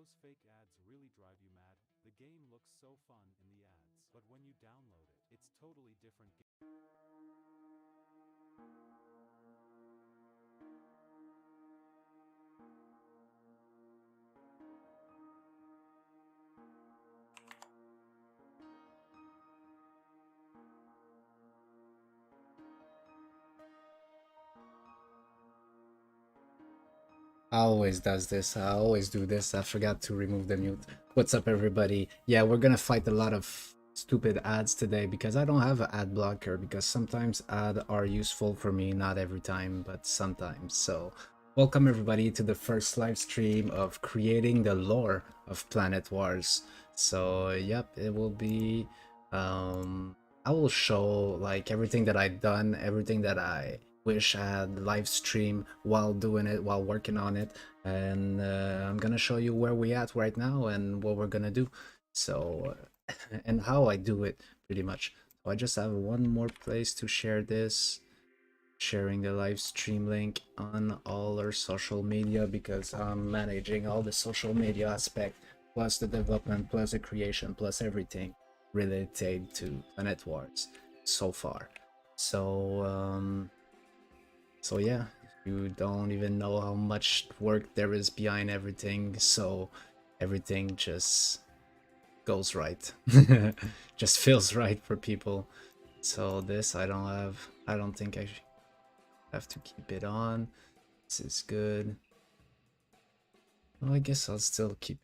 those fake ads really drive you mad? The game looks so fun in the ads, but when you download it, it's totally different. Always does this. I always do this. I forgot to remove the mute. What's up, everybody? Yeah, we're gonna fight a lot of stupid ads today because I don't have an ad blocker because sometimes ads are useful for me, not every time, but sometimes. So, welcome everybody to the first live stream of creating the lore of Planet Wars. So, yep, it will be I will show like everything that I've done, everything that I wish I had live stream while doing it, while working on it, and I'm gonna show you where we at right now and what we're gonna do. So, and how I do it pretty much. So I just have one more place to share this, sharing the live stream link on all our social media because I'm managing all the social media aspect, plus the development, plus the creation, plus everything related to Planet Wars so far. So so yeah, you don't even know how much work there is behind everything, so everything just goes right. Just feels right for people. So this I don't think I have to keep it on. This is good. Well, I guess I'll still keep.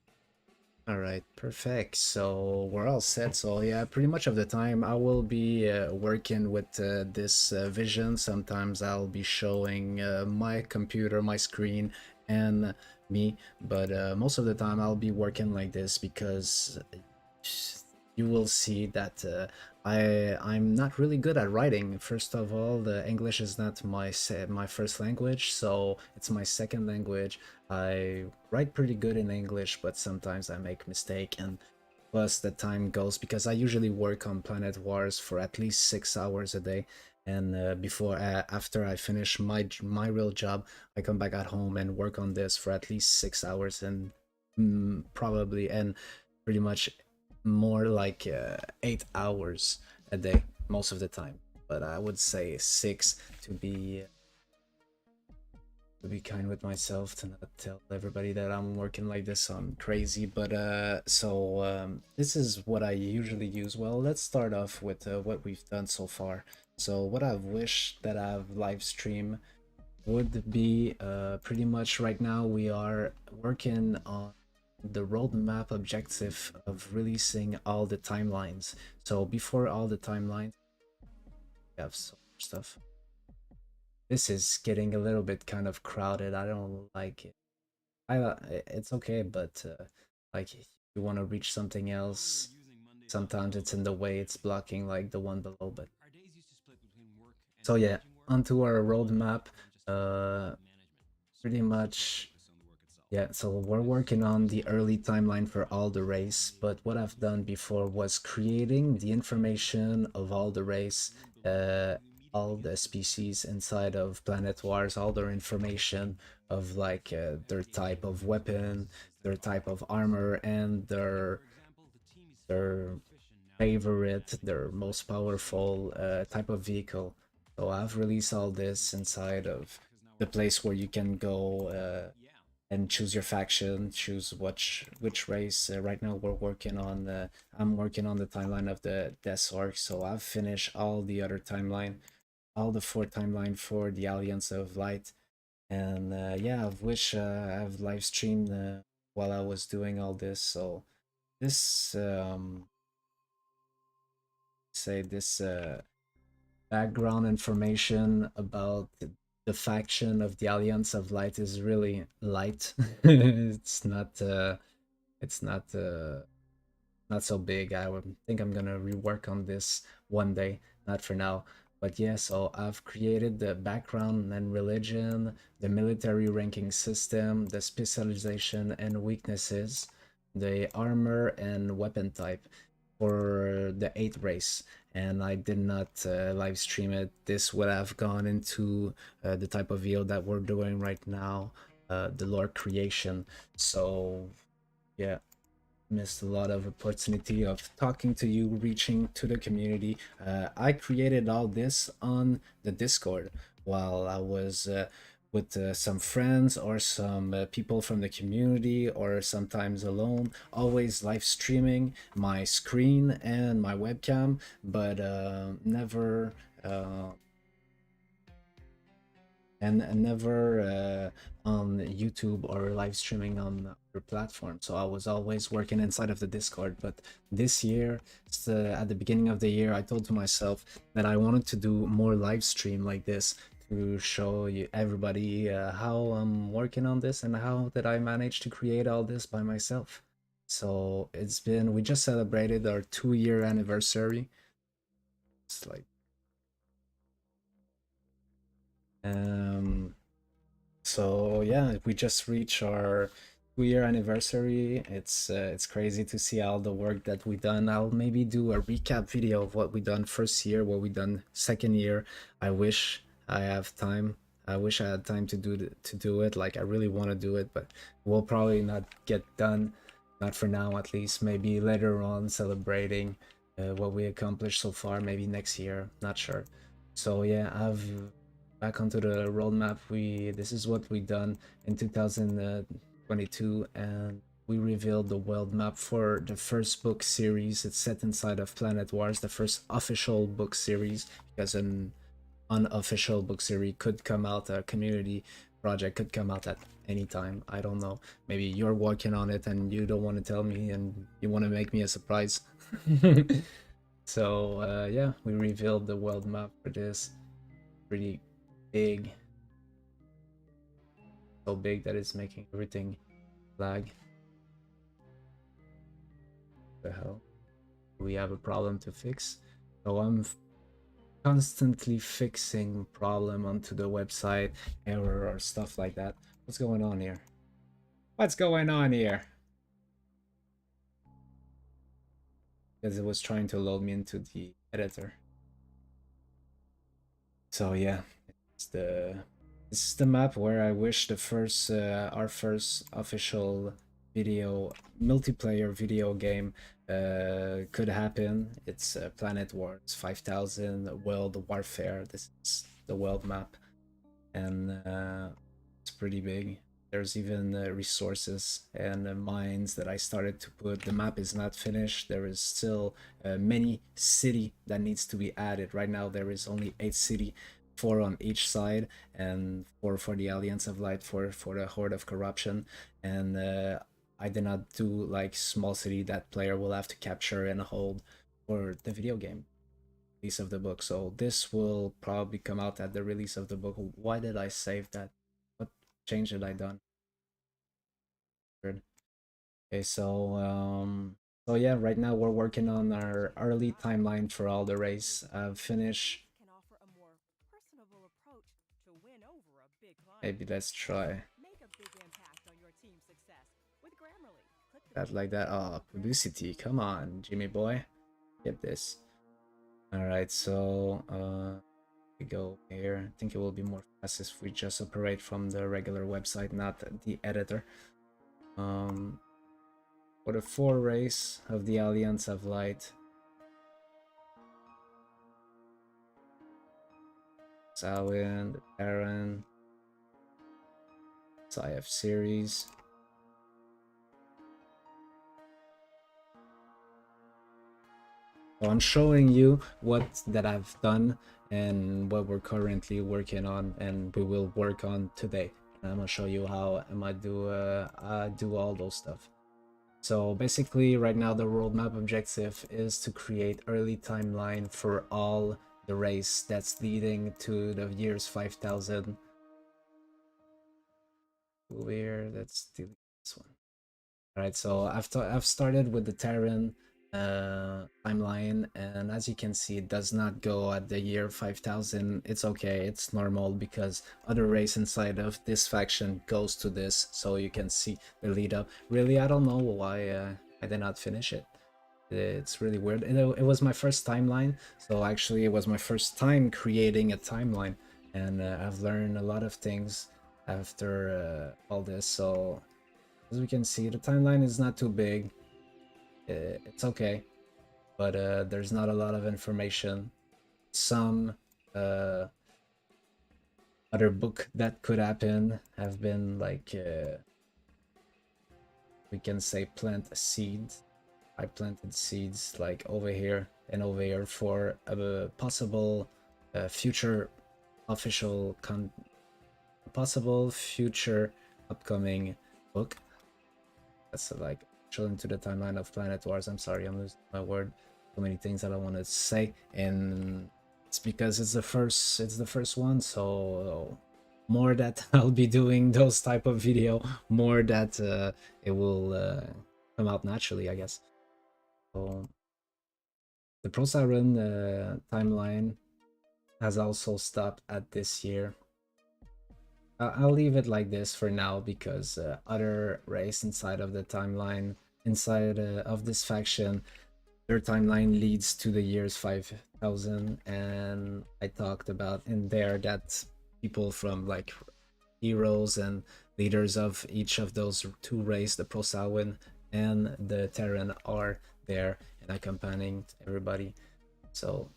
All right, perfect. So we're all set. So yeah, pretty much of the time I will be working with this vision. Sometimes I'll be showing my computer, my screen, and me. But most of the time I'll be working like this because you will see that I'm not really good at writing. First of all, the English is not my first language, so it's my second language. I write pretty good in English, but sometimes I make mistake, and plus the time goes because I usually work on Planet Wars for at least 6 hours a day. And after I finish my real job, I come back at home and work on this for at least 6 hours and probably and pretty much more like 8 hours a day most of the time. But I would say six to be kind with myself, to not tell everybody that I'm working like this. I'm crazy. But this is what I usually use. Well, let's start off with what we've done so far. So what I've wished that I've live stream would be pretty much right now we are working on the roadmap objective of releasing all the timelines. So before all the timelines, we have so much stuff. This is getting a little bit kind of crowded. I don't like it. It's okay, but like if you want to reach something else, sometimes it's in the way. It's blocking like the one below. But so yeah, onto our roadmap. Uh, Pretty much. Yeah, so we're working on the early timeline for all the race, but what I've done before was creating the information of all the race, uh, all the species inside of Planet Wars, all their information of like their type of weapon, their type of armor, and their favorite, their most powerful type of vehicle. So I've released all this inside of the place where you can go and choose your faction, choose which race. Right now we're working on the I'm working on the timeline of the Death Orc, so I've finished all the other timeline, all the four timeline for the Alliance of Light, and yeah, I've wish I've live streamed while I was doing all this. So this say this background information about the faction of the Alliance of Light is really light. It's not so big. Think I'm gonna rework on this one day, not for now. But yeah, so I've created the background and religion, the military ranking system, the specialization and weaknesses, the armor and weapon type for the 8th race. And I did not live stream it. This would have gone into the type of video that we're doing right now, the lore creation. So yeah, missed a lot of opportunity of talking to you, reaching to the community. I created all this on the Discord while I was with some friends or some people from the community, or sometimes alone, always live streaming my screen and my webcam, but never and never on YouTube or live streaming on other platforms. So I was always working inside of the Discord. But this year, at the beginning of the year, I told to myself that I wanted to do more live stream like this to show you everybody how I'm working on this and how did I manage to create all this by myself. So we just celebrated our 2-year anniversary. It's like um So yeah, we just reached our 2-year anniversary. It's crazy to see all the work that we done. I'll maybe do a recap video of what we done first year, what we done second year. I wish I have time. I wish I had time to do it. Like I really want to do it, but we'll probably not get done. Not for now, at least. Maybe later on, celebrating what we accomplished so far. Maybe next year. Not sure. So yeah, I've back onto the roadmap. This is what we done in 2022, and we revealed the world map for the first book series. It's set inside of Planet Warz, the first official book series, because an unofficial book series could come out, a community project could come out at any time. I don't know. Maybe you're working on it and you don't want to tell me and you want to make me a surprise. So yeah, we revealed the world map for this. Pretty big, so big that it's making everything lag. The hell, we have a problem to fix. So I'm constantly fixing problem onto the website, error or stuff like that. What's going on here? What's going on here? Because it was trying to load me into the editor. So yeah, this is the map where I wish our first official multiplayer video game could happen. It's Planet Wars 5000 World Warfare. This is the world map, and it's pretty big. There's even resources and mines that I started to put. The map is not finished. There is still many city that needs to be added. Right now there is only 8 city, 4 on each side, and 4 for the Alliance of Light, for the Horde of Corruption. And I did not do like small city that player will have to capture and hold for the video game release of the book. So this will probably come out at the release of the book. Why did I save that? What change did I done? Weird. Okay, so yeah, right now we're working on our early timeline for all the race. I've finished. Maybe let's try that like that. Oh, publicity. Come on, Jimmy boy. Get this. Alright, so we go here. I think it will be more fast if we just operate from the regular website, not the editor. For the 4 race of the Alliance of Light, Zawin, the Terran, IF series. So I'm showing you what that I've done and what we're currently working on, and we will work on today. I'm gonna show you how I do all those stuff. So basically, right now the roadmap objective is to create early timeline for all the race that's leading to the years 5000. Weird. Let's delete this one. All right, so I've started with the Terran timeline, and as you can see, it does not go at the year 5000. It's okay, it's normal, because other race inside of this faction goes to this, so you can see the lead up. Really, I don't know why I did not finish it. It's really weird. It was my first timeline, so actually it was my first time creating a timeline, and I've learned a lot of things after all this. So As we can see, the timeline is not too big. It's okay, but there's not a lot of information. Some other book that could happen have been like, we can say, plant a seed. I planted seeds like over here and over here for a possible future official possible future upcoming book. That's like chilling to the timeline of Planet Wars. I'm sorry, I'm losing my word. So many things that I want to say, and it's because it's the first one. So more that I'll be doing those type of video, more that it will come out naturally, I guess. So the Pro Siren timeline has also stopped at this year. I'll leave it like this for now because other race inside of the timeline, inside of this faction, their timeline leads to the years 5000, and I talked about in there that people from like heroes and leaders of each of those two races, the Pro Samhain and the Terran, are there and accompanying everybody. So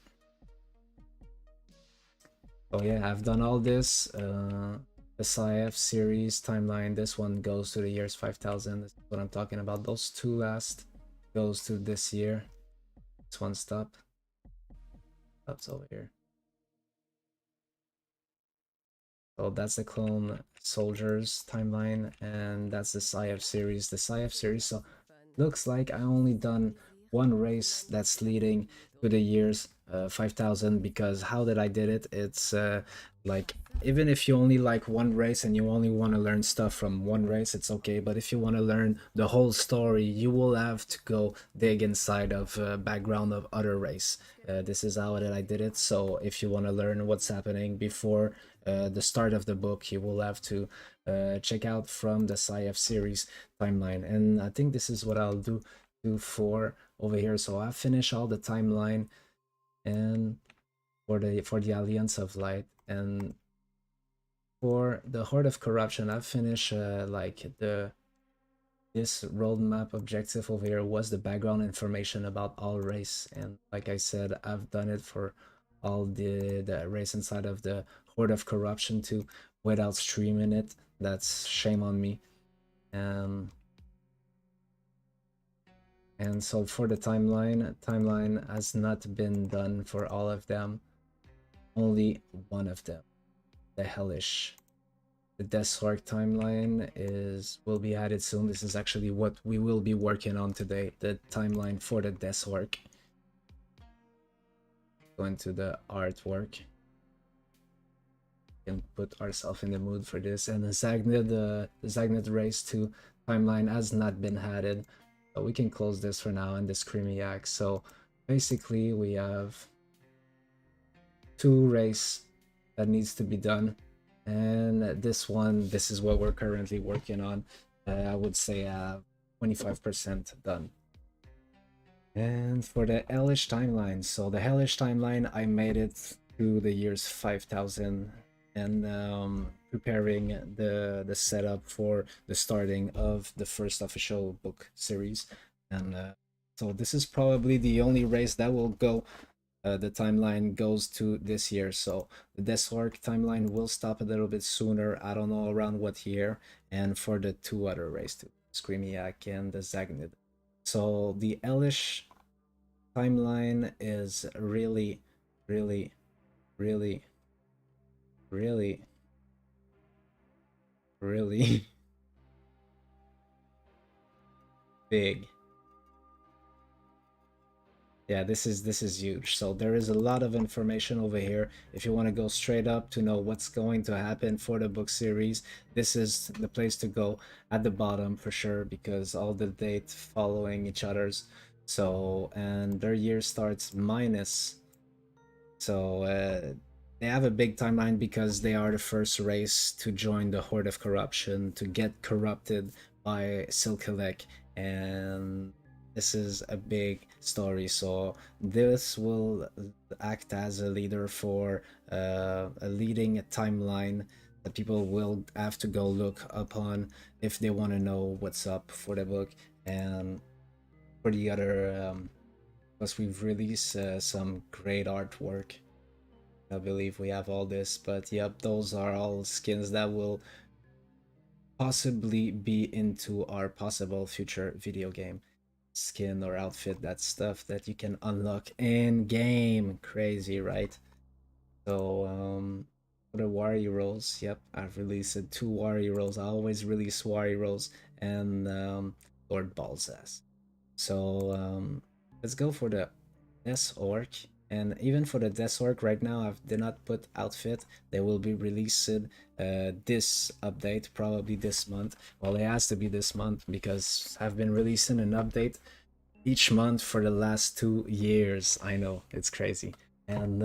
yeah, I've done all this. The SciF series timeline, this one goes to the years 5000. This is what I'm talking about. Those two last goes to this year. This one stops over here. So that's the Clone Soldiers timeline, and that's the SciF series. The SciF series, so looks like I only done one race that's leading to the years 5000, because how did I did it? It's like, even if you only like one race and you only want to learn stuff from one race, it's okay. But if you want to learn the whole story, you will have to go dig inside of background of other race. This is how I did it. So if you want to learn what's happening before the start of the book, you will have to check out from the SciF series timeline. And I think this is what I'll do for over here. So I finish all the timeline and for the Alliance of Light, and for the Horde of Corruption I finish like this roadmap objective over here was the background information about all race, and like I said, I've done it for all the race inside of the Horde of Corruption too without streaming it. That's shame on me. And so for the timeline has not been done for all of them. Only one of them, the Hellish. The Deathswark timeline will be added soon. This is actually what we will be working on today, the timeline for the Deathswark. Go into the artwork. We can put ourselves in the mood for this. And the Zagnid Race 2 timeline has not been added. So we can close this for now, and the Screamiac. So basically we have two race that needs to be done, and this is what we're currently working on. I would say 25% done. And for the Hellish timeline, so the Hellish timeline, I made it to the years 5000, and preparing the setup for the starting of the first official book series. And so this is probably the only race that will go. The timeline goes to this year, so the Deathswark timeline will stop a little bit sooner. I don't know around what year. And for the two other races, Screamiac and the Zagnid. So the Hellish timeline is really, really, really, really, really big. Yeah, this is huge. So there is a lot of information over here. If you want to go straight up to know what's going to happen for the book series, this is the place to go, at the bottom for sure, because all the dates following each other's. So, and their year starts minus. So they have a big timeline because they are the first race to join the Horde of Corruption, to get corrupted by Silkelek, and this is a big story. So this will act as a leader for a leading timeline that people will have to go look upon if they want to know what's up for the book. And for the other, plus we've released some great artwork. I believe we have all this, but yep, those are all skins that will possibly be into our possible future video game skin or outfit. That's stuff that you can unlock in game. Crazy, right? So for the Wari rolls, yep, I've released 2 Wari rolls. I always release Wari rolls and Lord Balzas. So let's go for the Death Orc. And even for the Death Orc right now, I did not put outfit. They will be released this update, probably this month. Well, it has to be this month because I've been releasing an update each month for the last 2 years. I know, it's crazy. And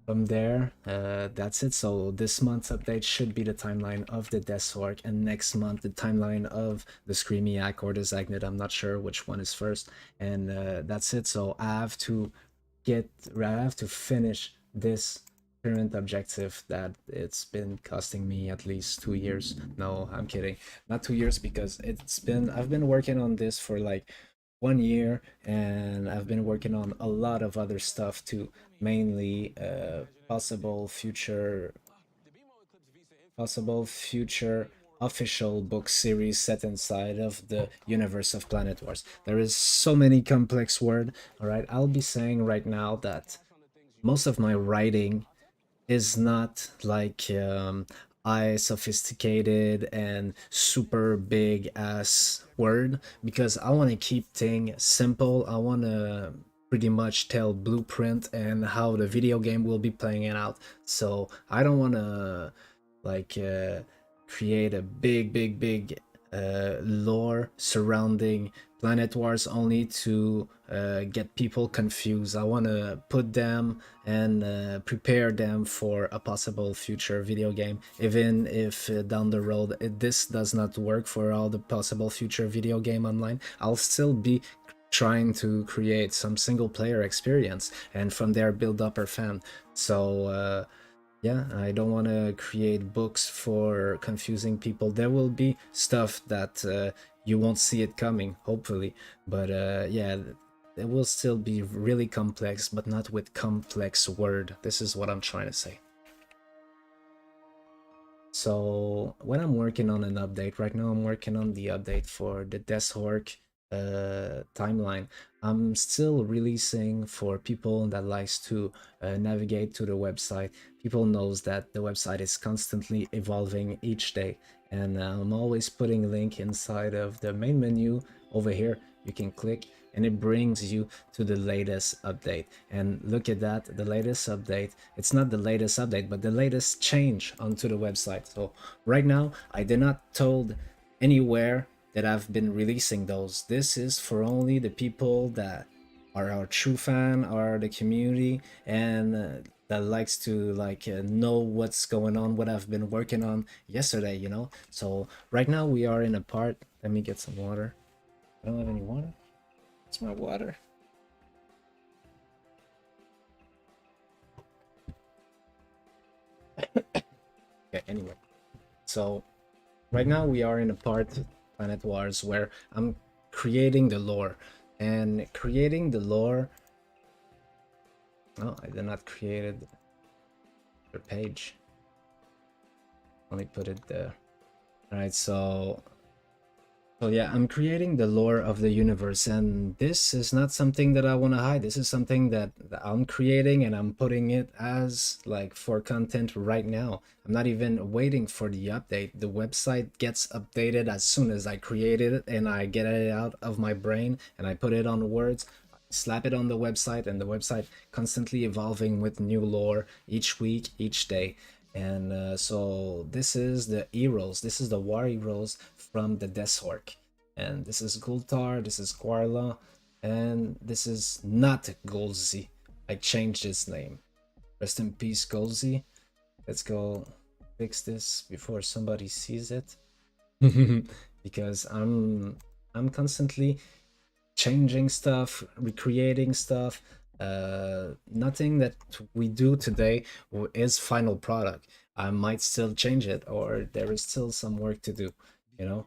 from there, that's it. So this month's update should be the timeline of the Death Orc, and next month the timeline of the Screamiac or the Zagnid. I'm not sure which one is first, and that's it. So I have to finish this current objective that it's been costing me at least 2 years. No, I'm kidding, not 2 years, because I've been working on this for like 1 year, and I've been working on a lot of other stuff too, mainly possible future official book series set inside of the universe of Planet Wars. There is so many complex word. All right, I'll be saying right now that most of my writing is not like I sophisticated and super big ass word, because I want to keep things simple. I want to pretty much tell blueprint and how the video game will be playing it out. So I don't want to like create a big lore surrounding Planet Wars only to get people confused. I want to put them and prepare them for a possible future video game, even if down the road this does not work for all the possible future video game online. I'll still be trying to create some single player experience, and from there build up our fan. So yeah, I don't want to create books for confusing people. There will be stuff that you won't see it coming, hopefully. But yeah, it will still be really complex, but not with complex word. This is what I'm trying to say. So when I'm working on an update, right now I'm working on the update for the Death Orc timeline. I'm still releasing for people that likes to navigate to the website. People knows that the website is constantly evolving each day, and I'm always putting a link inside of the main menu over here. You can click and it brings you to the latest update. And look at that, the latest update. It's not the latest update, but the latest change onto the website. So right now, I did not told anywhere that I've been releasing those. This is for only the people that are our true fan, are the community, and that likes to know what's going on, what I've been working on yesterday, you know. So right now we are in a part. Let me get some water. I don't have any water. It's my water. Okay, anyway. So right now we are in a part of Planet Wars where I'm creating the lore. And creating the lore... Oh, I did not create the page. Let me put it there. Alright, so yeah, I'm creating the lore of the universe, and this is not something that I want to hide. This is something that I'm creating, and I'm putting it as like for content right now. I'm not even waiting for the update. The website gets updated as soon as I create it and I get it out of my brain and I put it on words, slap it on the website, and the website constantly evolving with new lore each week, each day. And so this is the heroes, this is the war heroes from the Death Orc. And this is Gultar, this is Quarla, and this is not Golzi. I changed his name. Rest in peace, Golzi. Let's go fix this before somebody sees it. Because I'm constantly changing stuff, recreating stuff, Nothing that we do today is final product. I might still change it, or there is still some work to do, you know.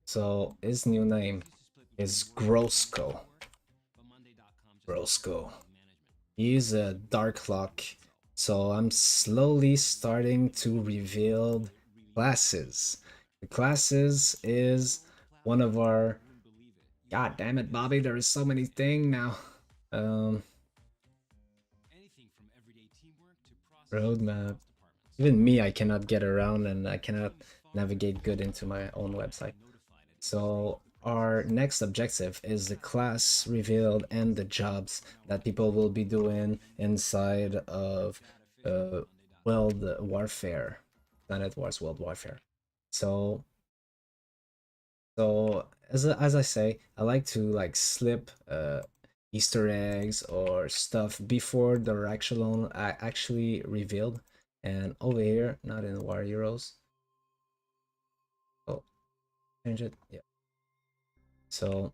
So his new name is Grosco. Grosco. He's a Dark Lock. So I'm slowly starting to reveal classes. The classes is one of our. God damn it, Bobby! There is so many things now. Um, roadmap. Even me, I cannot get around and I cannot navigate good into my own website. So our next objective is the class revealed and the jobs that people will be doing inside of uh, World Warfare, Planet Wars World Warfare. So as I say, I like to like slip Easter eggs or stuff before they're actually revealed. And over here, not in War Heroes. Oh, change it. Yeah. So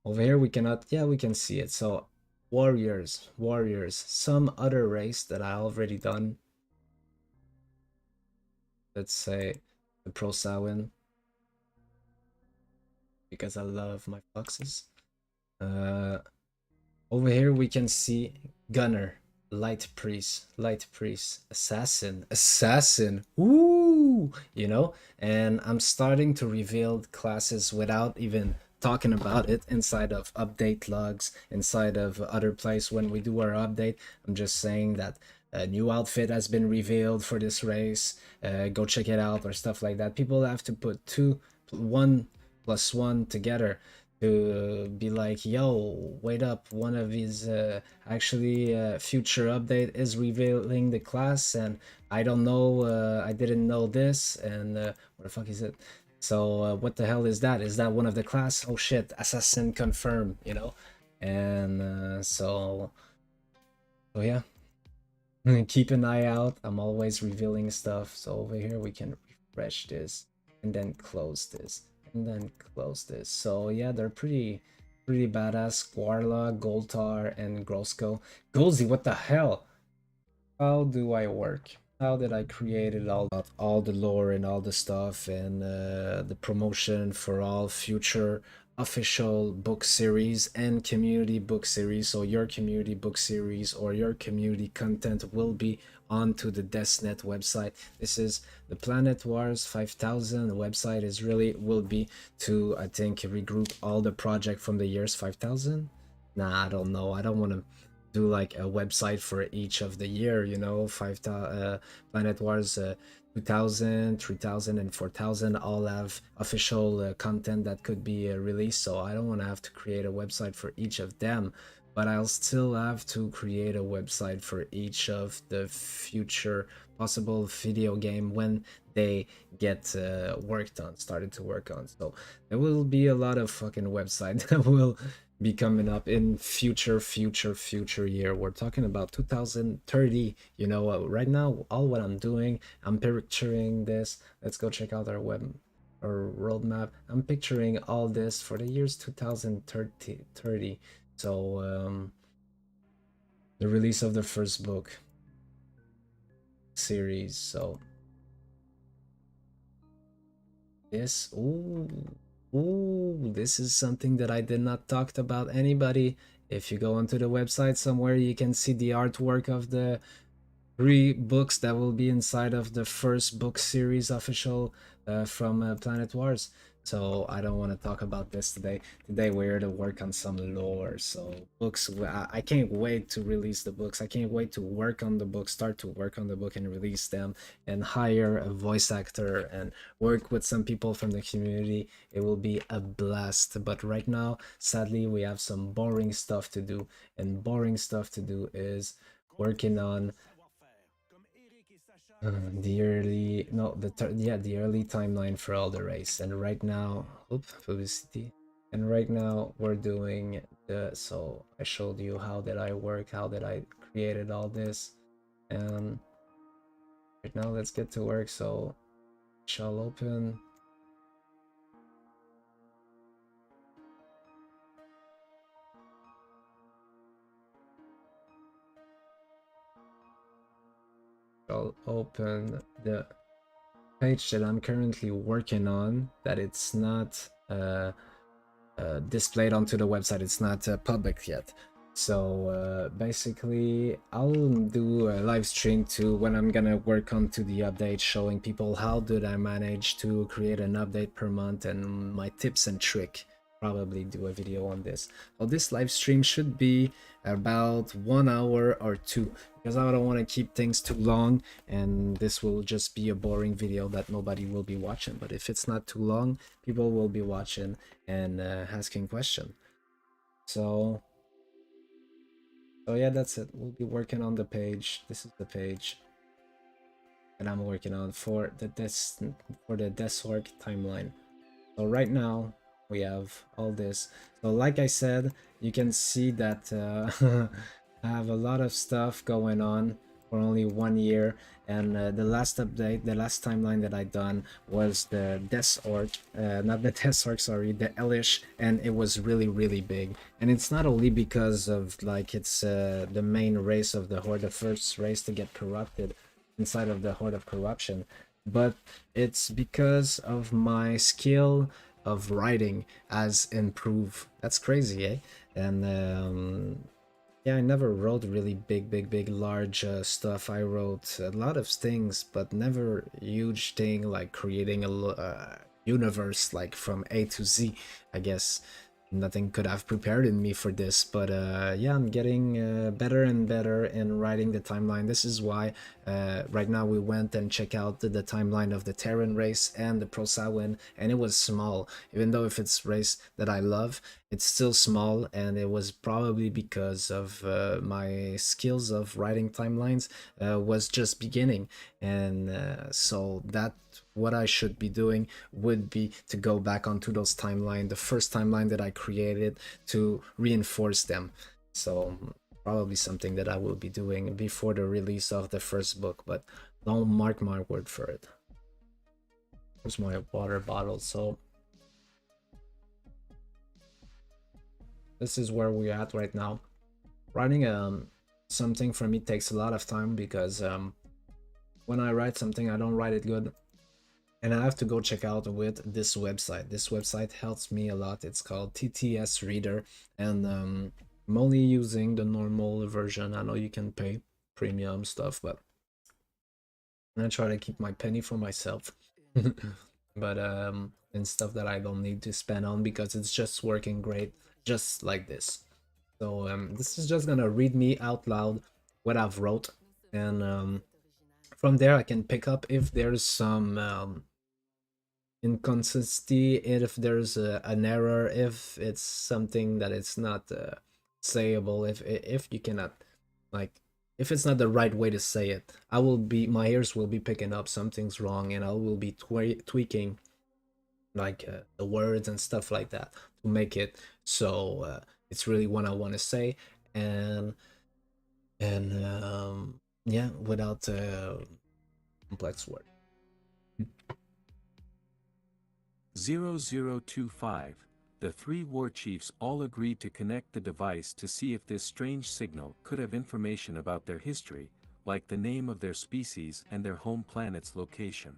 over here we cannot, yeah, we can see it. So warriors, some other race that I already done. Let's say the Pro Samhain, because I love my foxes. Uh, Over here we can see Gunner, Light Priest, Assassin. Ooh, you know, and I'm starting to reveal classes without even talking about it inside of update logs, inside of other place when we do our update. I'm just saying that a new outfit has been revealed for this race. Go check it out or stuff like that. People have to put 1 plus 1 together to be like, yo, wait up, one of his actually future update is revealing the class, and I don't know, I didn't know this, and what the fuck is it? So what the hell is that? Is that one of the class? Oh shit, assassin confirmed, you know. And so yeah. Keep an eye out. I'm always revealing stuff. So over here we can refresh this and then close this and then close this. So yeah, they're pretty badass. Guarla, Goltar, and Grosco. Golzy, what the hell? How do I work? How did I create it all the lore and all the stuff and the promotion for all future official book series and community book series. So your community book series or your community content will be onto the Desnet website. This is the Planet Wars 5000 website. Is really will be to, I think, regroup all the project from the years 5000. Nah, I don't know. I don't want to do like a website for each of the year, you know. 5000 Planet Wars 2000, 3000, and 4000 all have official content that could be released, so I don't want to have to create a website for each of them, but I'll still have to create a website for each of the future possible video game when they get started to work on. So there will be a lot of fucking websites that will be coming up in future year. We're talking about 2030. You know, right now, all what I'm doing, I'm picturing this. Let's go check out our web or roadmap. I'm picturing all this for the years 2030. So the release of the first book series. So this, this is something that I did not talk about anybody. If you go onto the website somewhere, you can see the artwork of the 3 books that will be inside of the first book series official from Planet Wars. So I don't want to talk about this today. Today we're here to work on some lore. So books, I can't wait to release the books. I can't wait to work on the book, start to work on the book and release them and hire a voice actor and work with some people from the community. It will be a blast. But right now, sadly, we have some boring stuff to do. And boring stuff to do is working on the early no the early timeline for all the race. And right now, oops, publicity. And right now we're doing the, so I showed you how did I work, how did I created all this, and right now let's get to work. So shall open. I'll open the page that I'm currently working on, that it's not displayed onto the website. It's not public yet. So basically, I'll do a live stream too when I'm gonna work on to the update, showing people how did I manage to create an update per month and my tips and trick. Probably do a video on this. Well, this live stream should be about 1 hour or 2, because I don't want to keep things too long, and this will just be a boring video that nobody will be watching. But if it's not too long, people will be watching and asking questions. So yeah, that's it. We'll be working on the page. This is the page that I'm working on for the Desorg timeline. So right now we have all this. So like I said, you can see that I have a lot of stuff going on for only 1 year, and the last update, the last timeline that I done was the Desorg, not the Desorg, sorry, the Elish, and it was really big. And it's not only because of like it's the main race of the Horde, the first race to get corrupted inside of the Horde of Corruption, but it's because of my skill of writing has improved. That's crazy, eh? And yeah, I never wrote really big, large stuff. I wrote a lot of things, but never huge thing like creating a universe like from A to Z. I guess nothing could have prepared me for this, but yeah, I'm getting better and better in writing the timeline. This is why right now we went and check out the timeline of the Terran race and the Prosawin, and it was small. Even though if it's race that I love, it's still small, and it was probably because of my skills of writing timelines was just beginning. And so that what I should be doing would be to go back onto those timeline, the first timeline that I created, to reinforce them. So probably something that I will be doing before the release of the first book, but don't mark my word for it. Here's my water bottle. So this is where we're at right now. Writing something for me takes a lot of time, because when I write something, I don't write it good, and I have to go check out with this website. This website helps me a lot. It's called TTS Reader, and I'm only using the normal version. I know you can pay premium stuff, but I'm gonna try to keep my penny for myself. But and stuff that I don't need to spend on, because it's just working great, just like this. So this is just gonna read me out loud what I've wrote, and from there I can pick up if there's some inconsistency, if there's an error, if it's something that it's not sayable, if you cannot, like, if it's not the right way to say it, my ears will be picking up something's wrong, and I will be tweaking like the words and stuff like that to make it so it's really what I want to say, and yeah, without complex word. 0025. The three war chiefs all agreed to connect the device to see if this strange signal could have information about their history, like the name of their species and their home planet's location.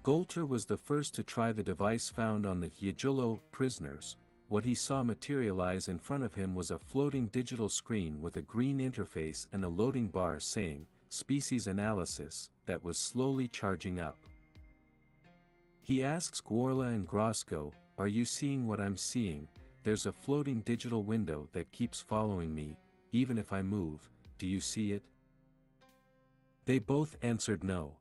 Golter was the first to try the device found on the Yajolo prisoners. What he saw materialize in front of him was a floating digital screen with a green interface and a loading bar saying, "Species Analysis," that was slowly charging up. He asks Guorla and Grosco, "Are you seeing what I'm seeing? There's a floating digital window that keeps following me, even if I move. Do you see it?" They both answered no.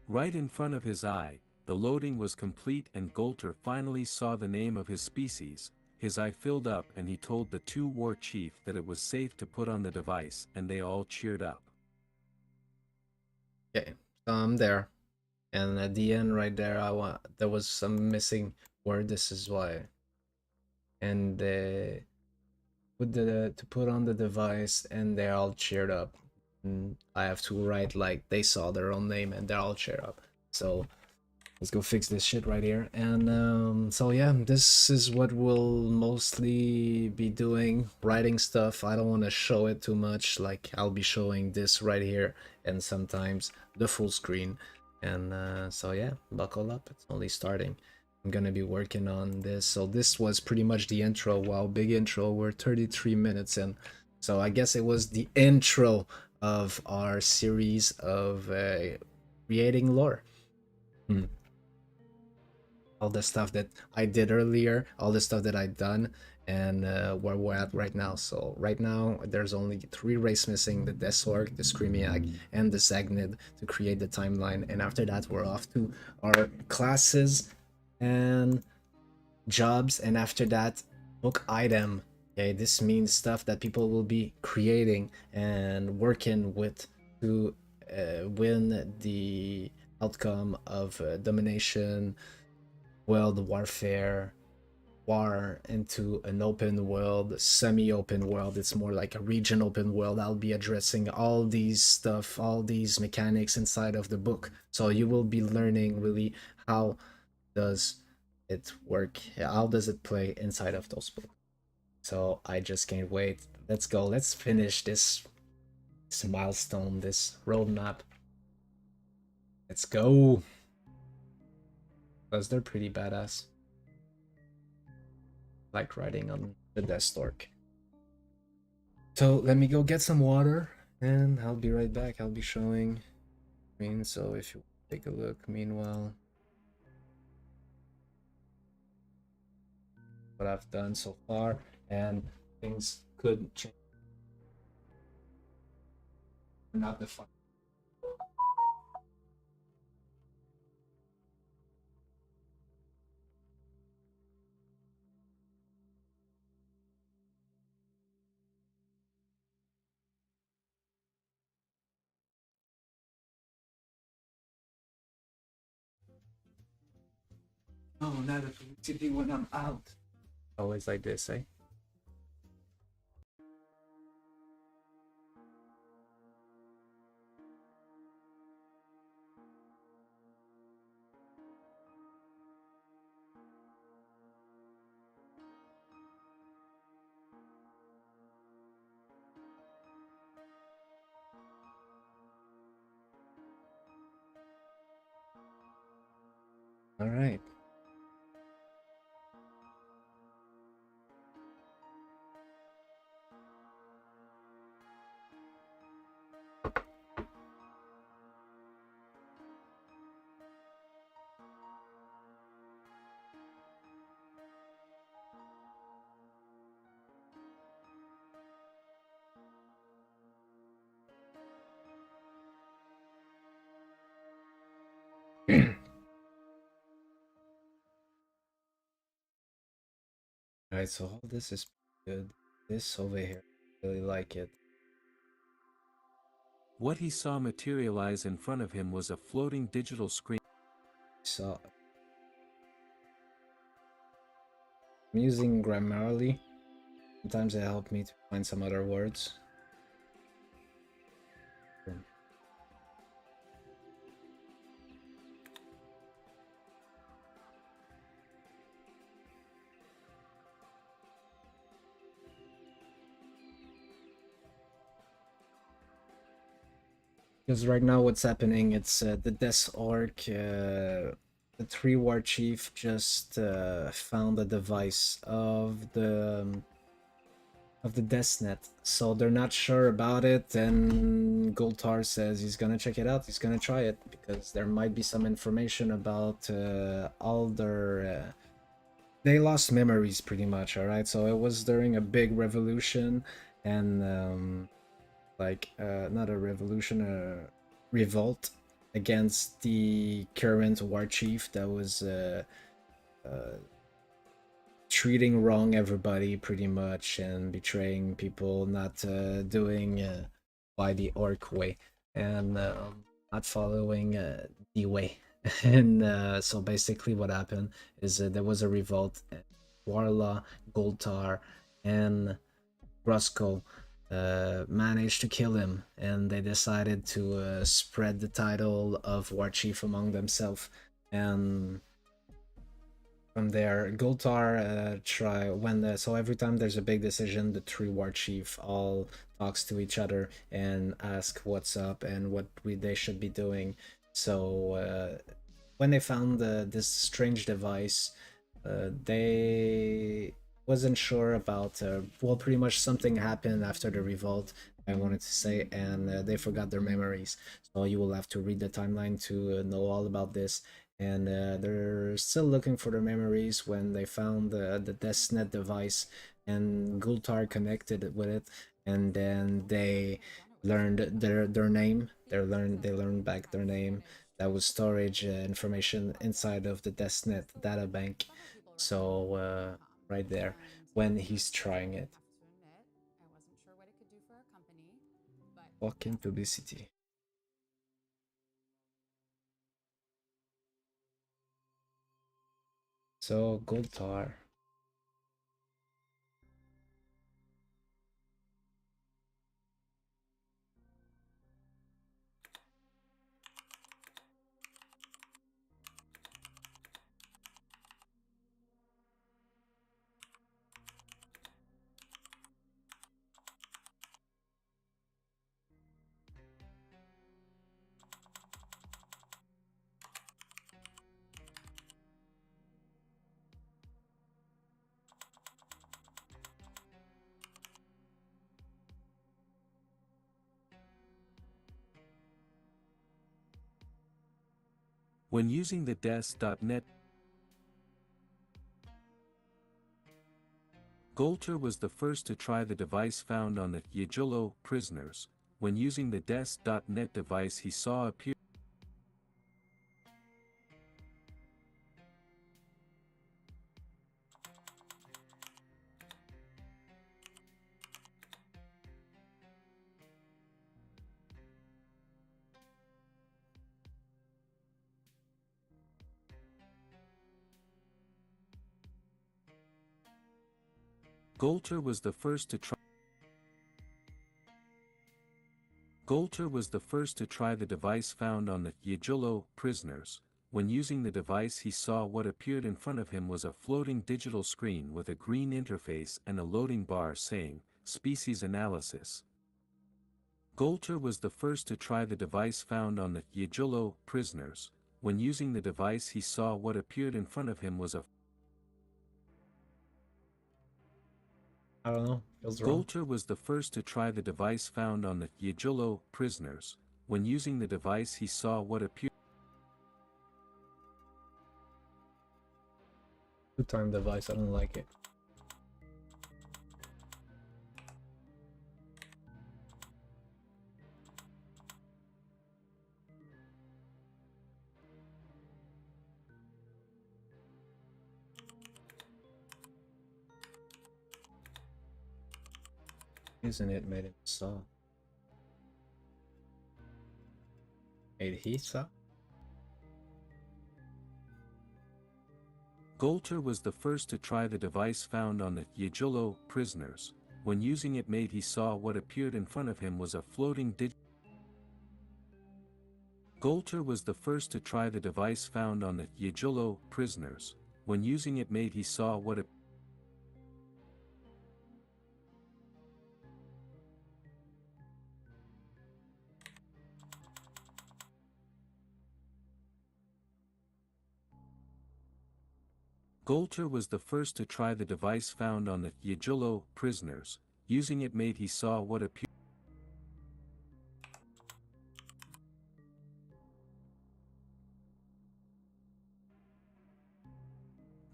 Right in front of his eye, the loading was complete, and Golter finally saw the name of his species. His eye filled up, and he told the two war chief that it was safe to put on the device, and they all cheered up. Okay, so I'm there, and at the end right there, there was some missing word. This is why, and to put on the device, and they're all cheered up. And I have to write like they saw their own name and they're all cheered up. So Let's go fix this shit right here. And so yeah, this is what we'll mostly be doing, writing stuff. I don't want to show it too much. Like I'll be showing this right here and sometimes the full screen. And so yeah, buckle up. It's only starting. I'm gonna be working on this. So this was pretty much the intro. Wow, big intro. We're 33 minutes in. So I guess it was the intro of our series of creating lore. All the stuff that I did earlier, all the stuff that I've done, and where we're at right now. So right now, there's only 3 race missing: the Desorg, the Screamiac, and the Zagnid to create the timeline. And after that, we're off to our classes and jobs. And after that, book item. Okay, this means stuff that people will be creating and working with to win the outcome of domination, world warfare, war into an open world, semi-open world. It's more like a region open world. I'll be addressing all these stuff, all these mechanics inside of the book. So you will be learning really how does it work, how does it play inside of those books. So I just can't wait. Let's go. Let's finish this milestone, this roadmap. Let's go. Because they're pretty badass. Like riding on the Deathstalk. So let me go get some water and I'll be right back. I'll be showing screen. So if you take a look, meanwhile, what I've done so far, and things could change. Not the fun. Oh, not a publicity when I'm out. Always like this, eh? All right. Alright, so all this is good. This over here, really like it. What he saw materialize in front of him was a floating digital screen. So I'm using Grammarly. Sometimes it helps me to find some other words. Because right now what's happening, it's the Death Orc, the 3 War Chief just found a device of the Deathnet, so they're not sure about it, and Goltar says he's gonna check it out, he's gonna try it, because there might be some information about all their... they lost memories pretty much, alright? So it was during a big revolution, and not a revolution, a revolt against the current war chief that was treating wrong everybody pretty much and betraying people, not doing by the orc way, and not following the way. And so basically what happened is there was a revolt. Warla, Goltar, and Roscoe managed to kill him, and they decided to spread the title of war chief among themselves. And from there, Gultar so every time there's a big decision, the three war chief all talks to each other and ask what's up and they should be doing. So when they found this strange device, they wasn't sure about well, pretty much something happened after the revolt, I wanted to say, and they forgot their memories. So you will have to read the timeline to know all about this. And they're still looking for their memories when they found the DesNet device, and Gultar connected with it, and then they learned their name. They learned back their name. That was storage information inside of the DesNet data bank. So right there, when he's trying it, fucking publicity. So Gultar. When using the des.net, Golter was the first to try the device found on the Yijolo prisoners. When using the des.net device, he saw appear. Golter was the first to try. Golter was the first to try the device found on the Yijolo prisoners. When using the device, he saw what appeared in front of him was a floating digital screen with a green interface and a loading bar saying, "Species Analysis." Golter was the first to try the device found on the Yijolo prisoners. When using the device, he saw what appeared in front of him was a. I don't know. Feels wrong. Golter was the first to try the device found on the Yijolo prisoners. When using the device, he saw what appeared. Two-time device. I don't like it. Isn't it made him saw? Made he saw? Golter was the first to try the device found on the Yijolo prisoners. When using it, he saw what appeared in front of him was a floating Golter was the first to try the device found on the Yijolo prisoners. When using it, he saw what a. Golter was the first to try the device found on the Yijolo prisoners. Using it, he saw what appeared.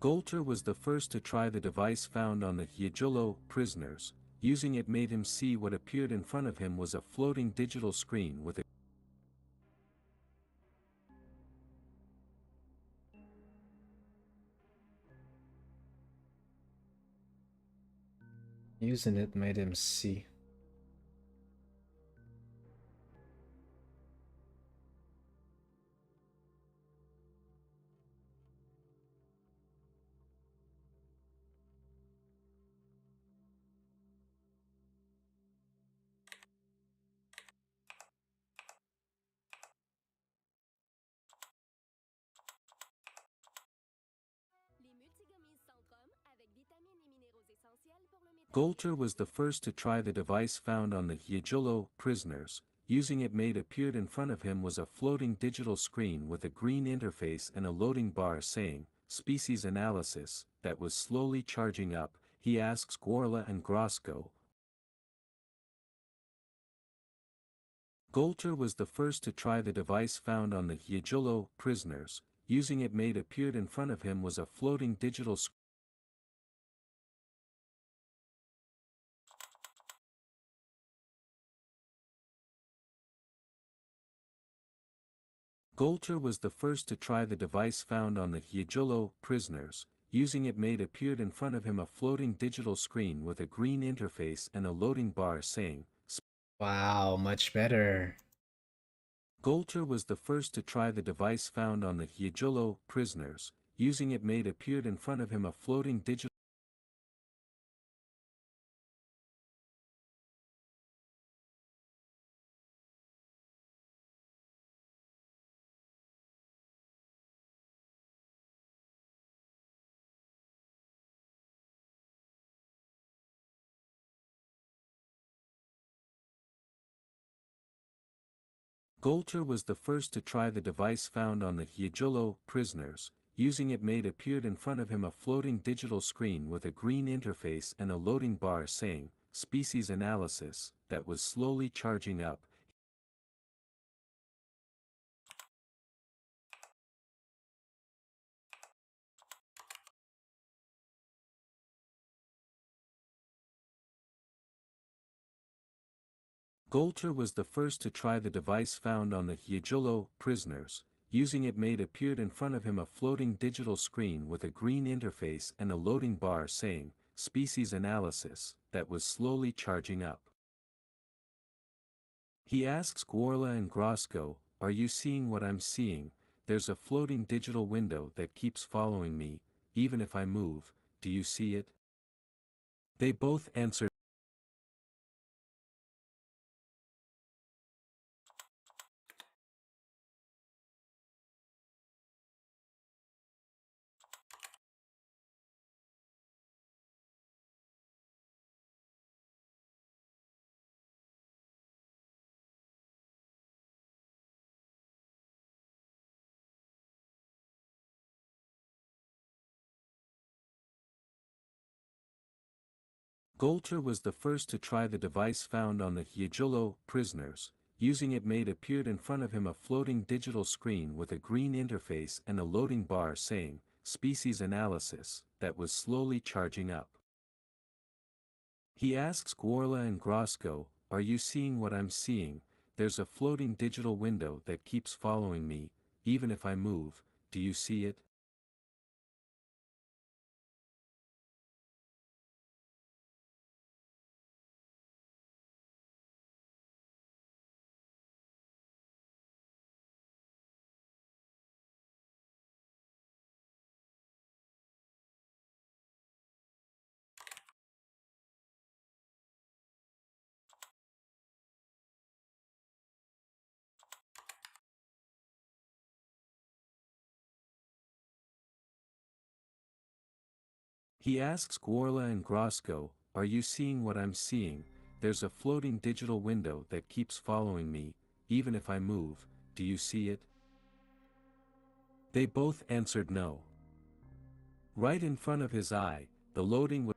Golter was the first to try the device found on the Yijolo prisoners. Using it, made him see what appeared in front of him was a floating digital screen with a. Using it made him see. Golter was the first to try the device found on the Hyjolo prisoners. Using it made appeared in front of him was a floating digital screen with a green interface and a loading bar saying, "Species Analysis," that was slowly charging up. He asks Gorla and Grosko. Golter was the first to try the device found on the Hyjolo prisoners. Using it made appeared in front of him was a floating digital screen. Golter was the first to try the device found on the Hyjolo prisoners. Using it made appeared in front of him a floating digital screen with a green interface and a loading bar saying, Wow, much better. Golter was the first to try the device found on the Hyjolo prisoners. Using it made appeared in front of him a floating digital Golter was the first to try the device found on the Hyjolo prisoners. Using it made appeared in front of him a floating digital screen with a green interface and a loading bar saying, "Species Analysis," that was slowly charging up. Golter was the first to try the device found on the Hyjolo prisoners. Using it made appeared in front of him a floating digital screen with a green interface and a loading bar saying, "Species Analysis," that was slowly charging up. He asks Gorla and Grosko, "Are you seeing what I'm seeing? There's a floating digital window that keeps following me, even if I move. Do you see it?" They both answered. Golter was the first to try the device found on the Hyjolo prisoners. Using it made appeared in front of him a floating digital screen with a green interface and a loading bar saying, "Species Analysis," that was slowly charging up. He asks Gorla and Grosko, "Are you seeing what I'm seeing? There's a floating digital window that keeps following me, even if I move. Do you see it?" He asks Gorla and Grosko, "Are you seeing what I'm seeing? There's a floating digital window that keeps following me, even if I move. Do you see it?" They both answered no. Right in front of his eye, the loading was.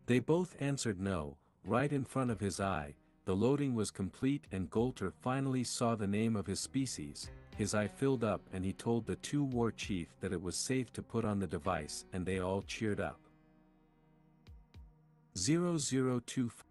They both answered no. Right in front of his eye, the loading was complete and Golter finally saw the name of his species. His eye filled up and he told the two war chief that it was safe to put on the device and they all cheered up. 0025.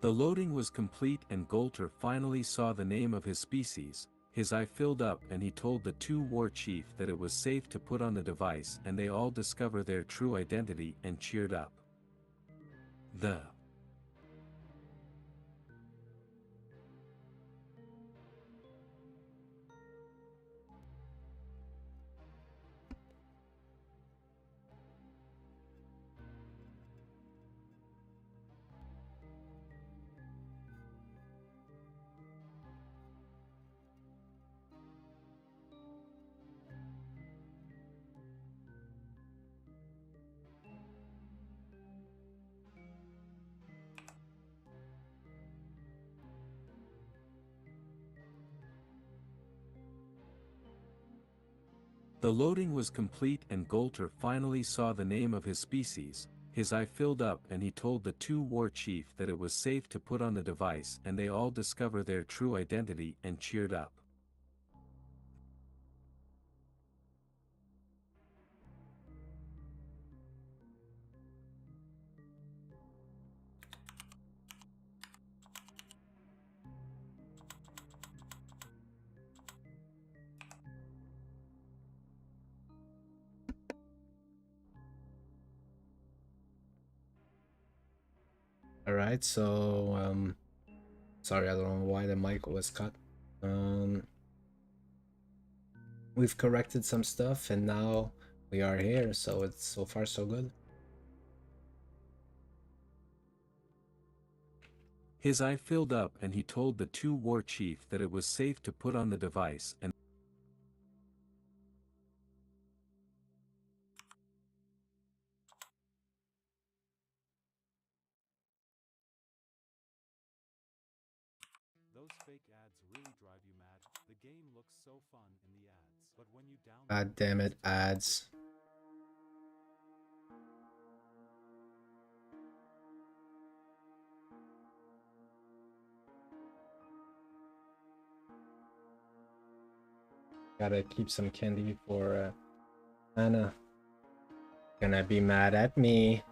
The loading was complete and Golter finally saw the name of his species. His eye filled up and he told the two war chief that it was safe to put on the device and they all discover their true identity and cheered up. The The loading was complete and Golter finally saw the name of his species. His eye filled up and he told the two war chief that it was safe to put on the device and they all discover their true identity and cheered up. Alright, so sorry, I don't know why the mic was cut. We've corrected some stuff and now we are here, so it's so far so good. His eye filled up and he told the two war chief that it was safe to put on the device and Those fake ads really drive you mad. The game looks so fun in the ads, but when you download God damn it, ads. Gotta keep some candy for Anna. Gonna be mad at me.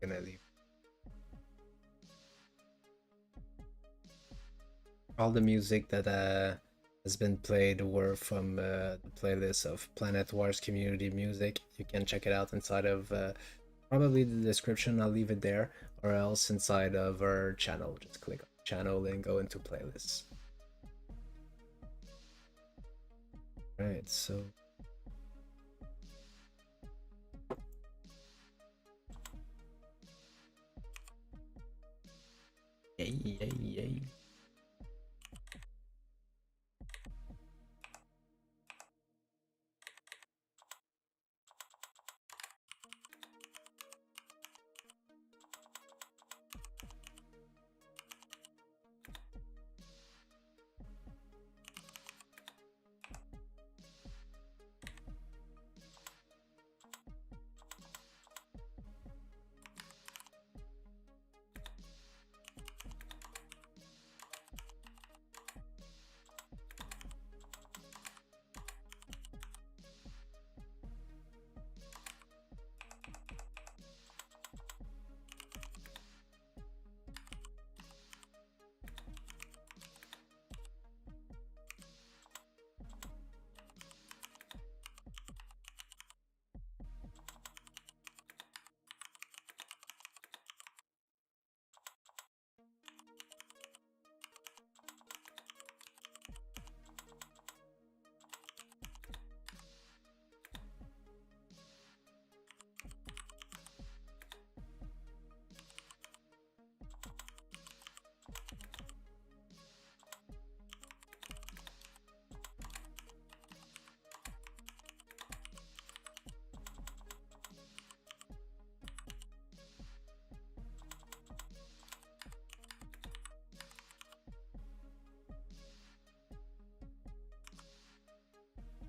Gonna leave. All the music that has been played were from the playlist of Planet Warz community music. You can check it out inside of probably the description. I'll leave it there, or else inside of our channel. Just click on channel and go into playlists. Right, so yay.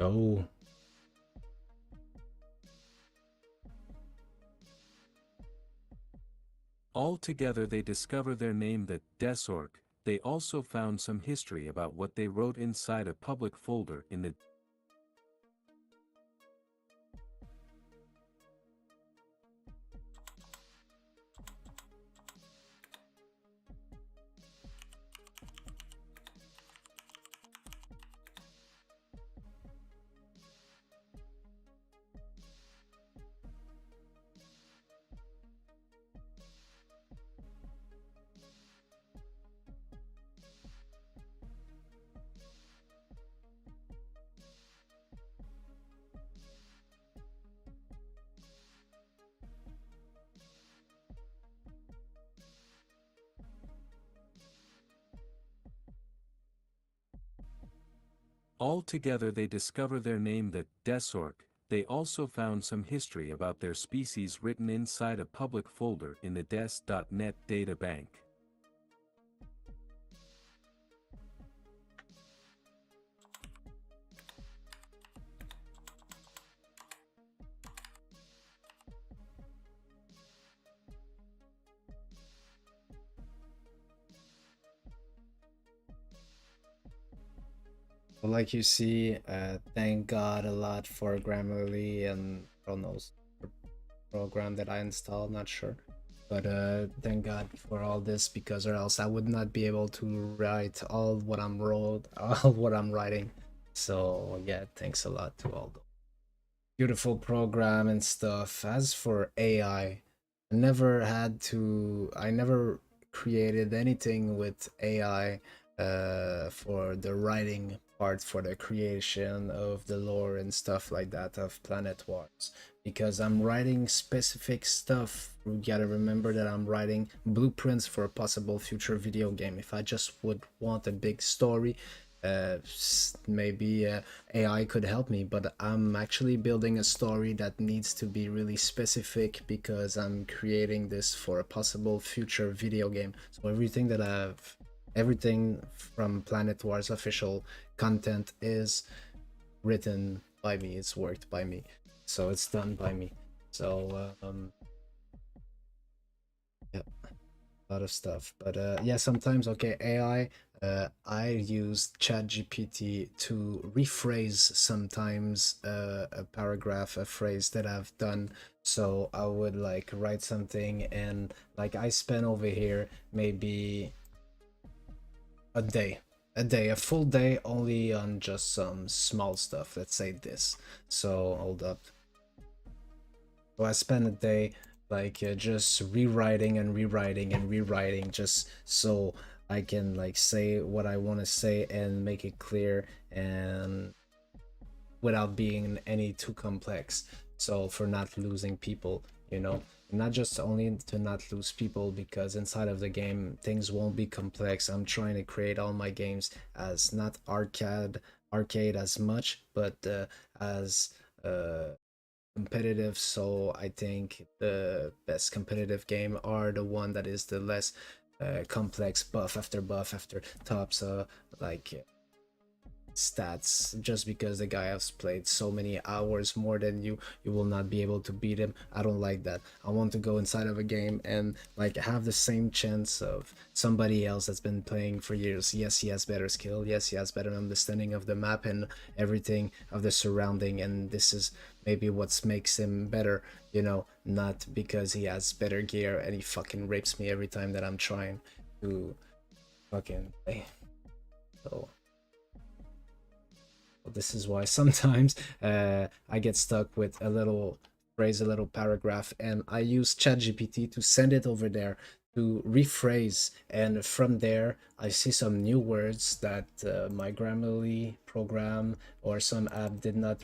Oh. Altogether they discover their name the Desorg. They also found some history about what they wrote inside a public folder in the Altogether they discover their name the Desorg. They also found some history about their species written inside a public folder in the des.net data bank. Well, like you see, thank God a lot for Grammarly and I don't know, program that I installed, not sure. But thank God for all this, because or else I would not be able to write all what I'm wrote, all what I'm writing. So yeah, thanks a lot to all the beautiful program and stuff. As for AI, I never created anything with AI for the writing part, for the creation of the lore and stuff like that of Planet Warz, because I'm writing specific stuff. You gotta remember that I'm writing blueprints for a possible future video game. If I just would want a big story, maybe AI could help me, but I'm actually building a story that needs to be really specific because I'm creating this for a possible future video game. So everything from Planet Warz official content is written by me, it's worked by me, so it's done by me. So yeah, a lot of stuff. But yeah, sometimes okay, AI, I use ChatGPT to rephrase sometimes a paragraph, a phrase that I've done. So I would like write something, and like I spend over here maybe a full day only on just some small stuff. Let's say this. So hold up. So I spend a day like just rewriting and rewriting and rewriting, just so I can like say what I want to say and make it clear and without being any too complex. So for not losing people, you know, not just only to not lose people, because inside of the game things won't be complex. I'm trying to create all my games as not arcade as much, but as competitive. So I think the best competitive game are the one that is the less complex, buff after tops, like stats. Just because the guy has played so many hours more than you will not be able to beat him. I don't like that. I want to go inside of a game and like have the same chance of somebody else that's been playing for years. Yes, he has better skill, yes, he has better understanding of the map and everything of the surrounding, and this is maybe what makes him better, you know, not because he has better gear and he fucking rapes me every time that I'm trying to fucking play. So this is why sometimes I get stuck with a little phrase, a little paragraph, and I use ChatGPT to send it over there to rephrase, and from there I see some new words that my Grammarly program or some app did not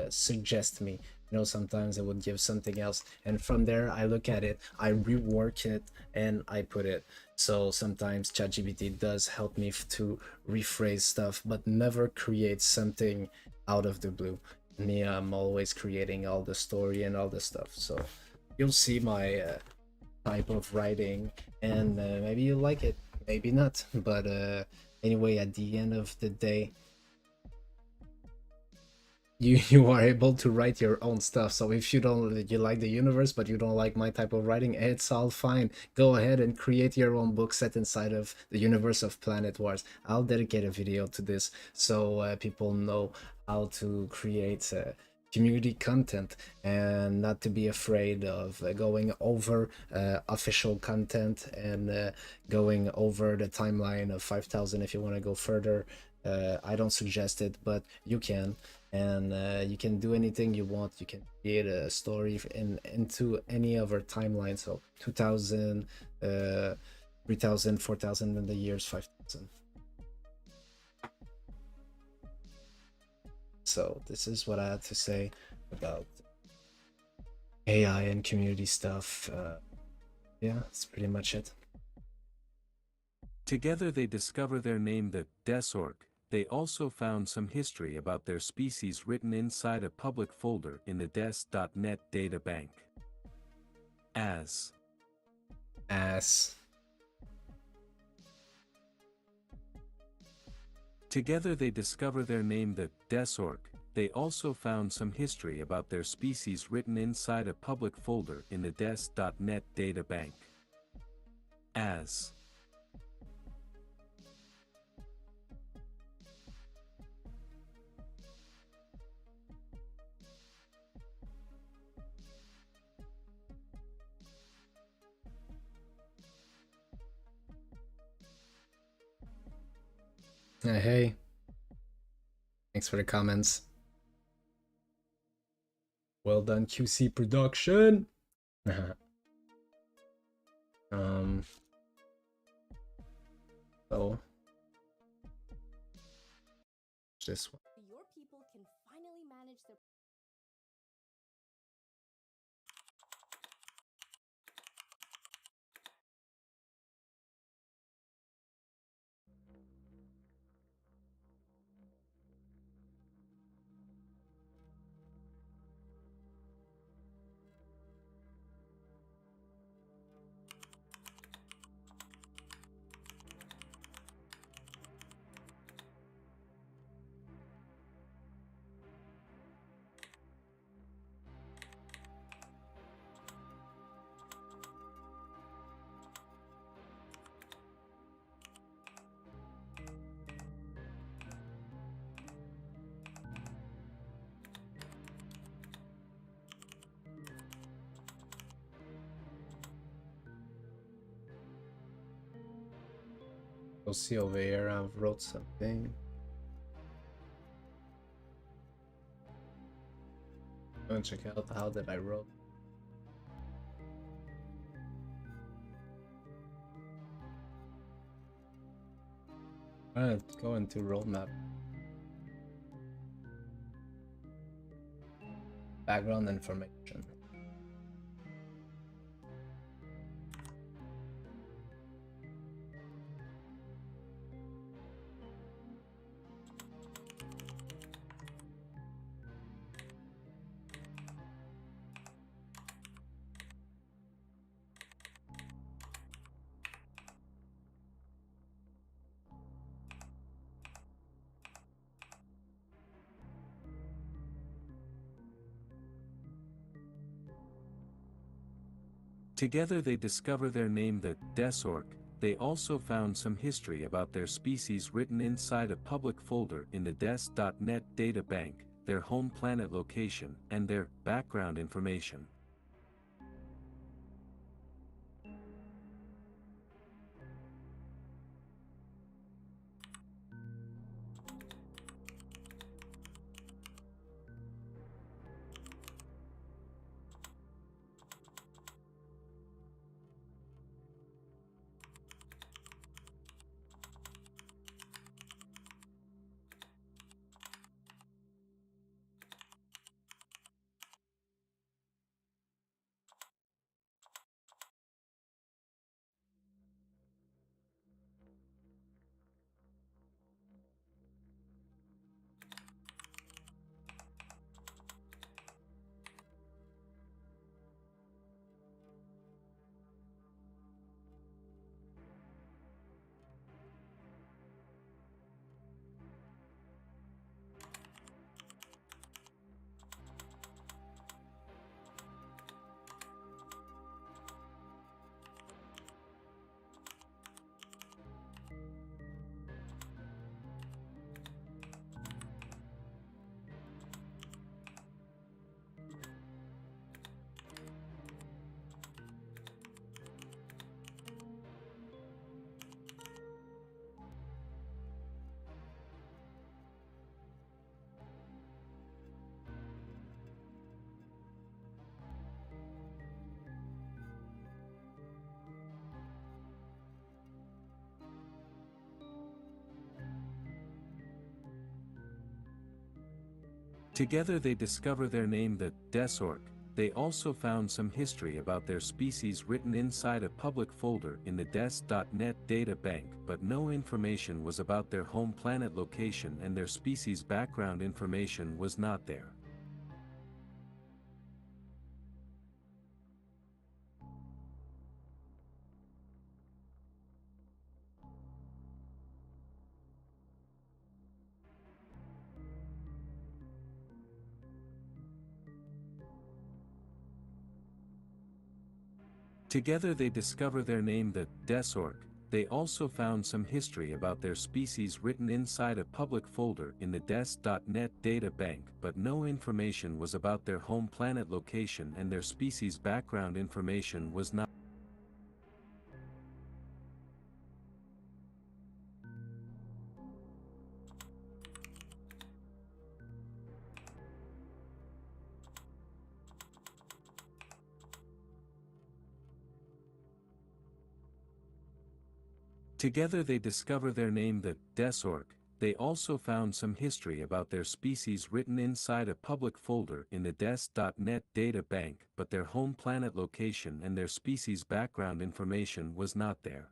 suggest me. You know, sometimes it would give something else, and from there I look at it, I rework it, and I put it. So sometimes ChatGPT does help me to rephrase stuff, but never create something out of the blue. Me, I'm always creating all the story and all the stuff. So you'll see my type of writing, and maybe you like it, maybe not. But anyway, at the end of the day, you are able to write your own stuff. So if you like the universe but you don't like my type of writing, it's all fine. Go ahead and create your own book set inside of the universe of Planet Wars. I'll dedicate a video to this so people know how to create community content and not to be afraid of going over official content and going over the timeline of 5,000 if you want to go further. I don't suggest it, but you can, and you can do anything you want. You can create a story into any other timeline. So 2000, 3000, 4000, and the years 5000. So this is what I had to say about AI and community stuff. Yeah, that's pretty much it. Together they discover their name, the Desorc. They also found some history about their species written inside a public folder in the des.net data bank. As Together they discover their name, the Desorc. They also found some history about their species written inside a public folder in the des.net data bank. As Hey, thanks for the comments. Well done, QC production. So this one. Your people can finally manage their Go see over here. I wrote something. Go and check out how that I wrote. I'm gonna go into roadmap. Background information. Together they discover their name, the Desorc. They also found some history about their species written inside a public folder in the des.net data bank, their home planet location, and their background information. Together they discover their name, the Desorc. They also found some history about their species written inside a public folder in the Des.net data bank, but no information was about their home planet location and their species background information was not there. Together they discover their name, the Desorc. They also found some history about their species written inside a public folder in the Des.net data bank, but no information was about their home planet location and their species background information was not. Together they discover their name, the Desorc. They also found some history about their species written inside a public folder in the Des.net data bank, but their home planet location and their species background information was not there.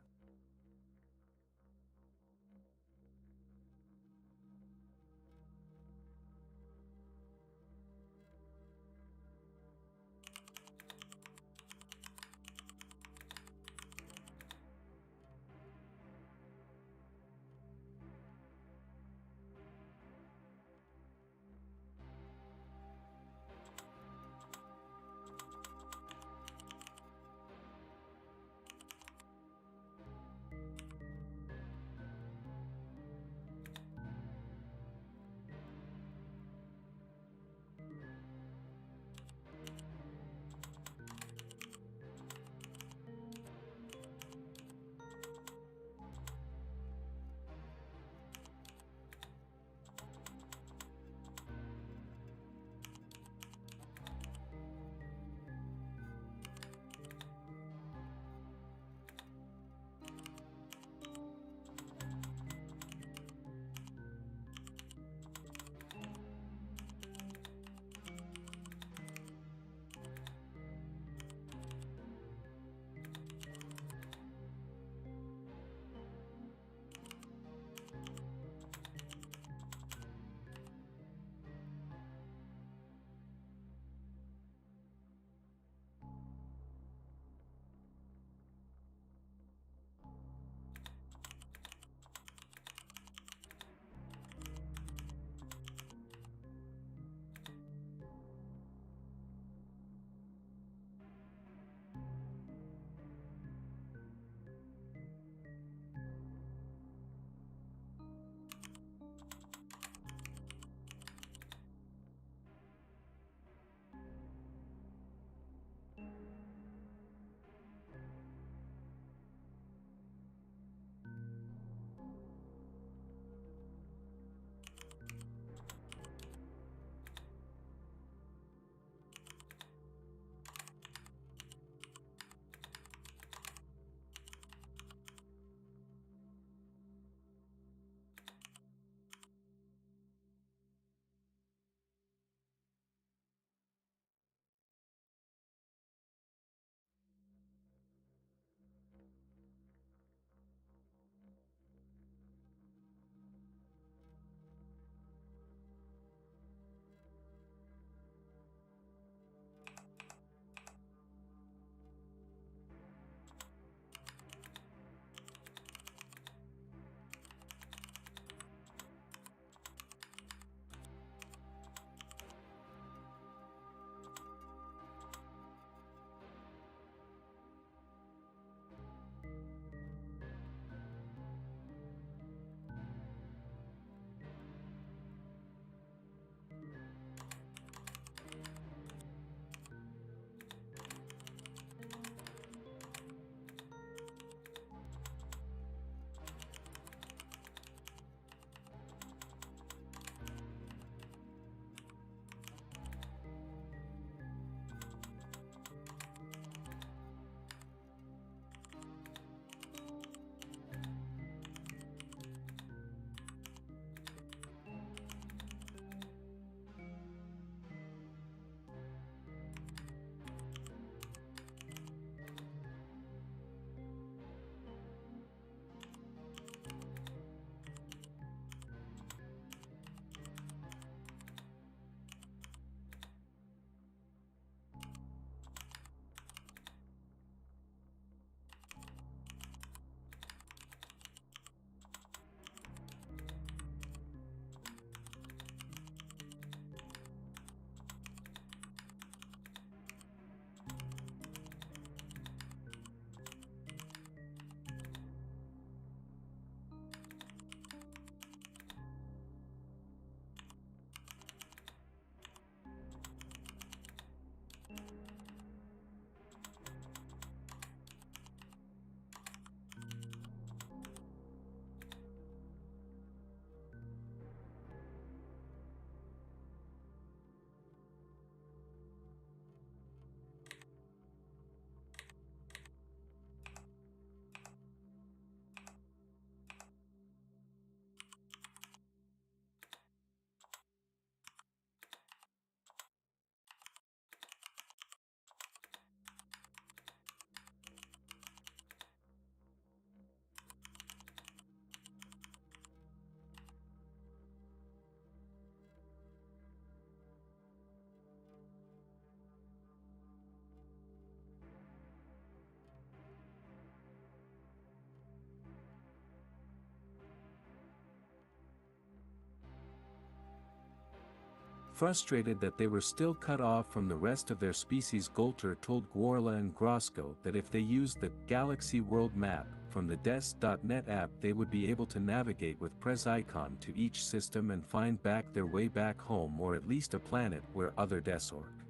Frustrated that they were still cut off from the rest of their species, Golter told Gwarla and Grosko that if they used the Galaxy World Map from the Des.net app, they would be able to navigate with press icon to each system and find back their way back home, or at least a planet where other Desork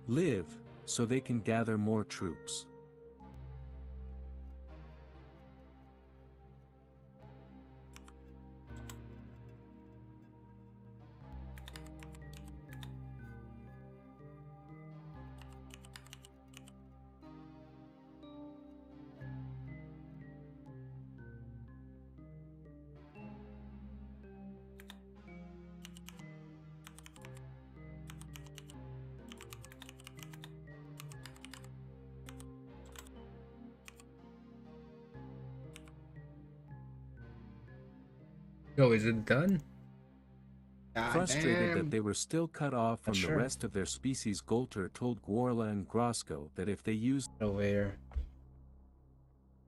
live, so they can gather more troops. Yo, is it done? Frustrated that they were still cut off from Sure. the rest of their species, Golter told Gwarla and Grosko that if they used Aware.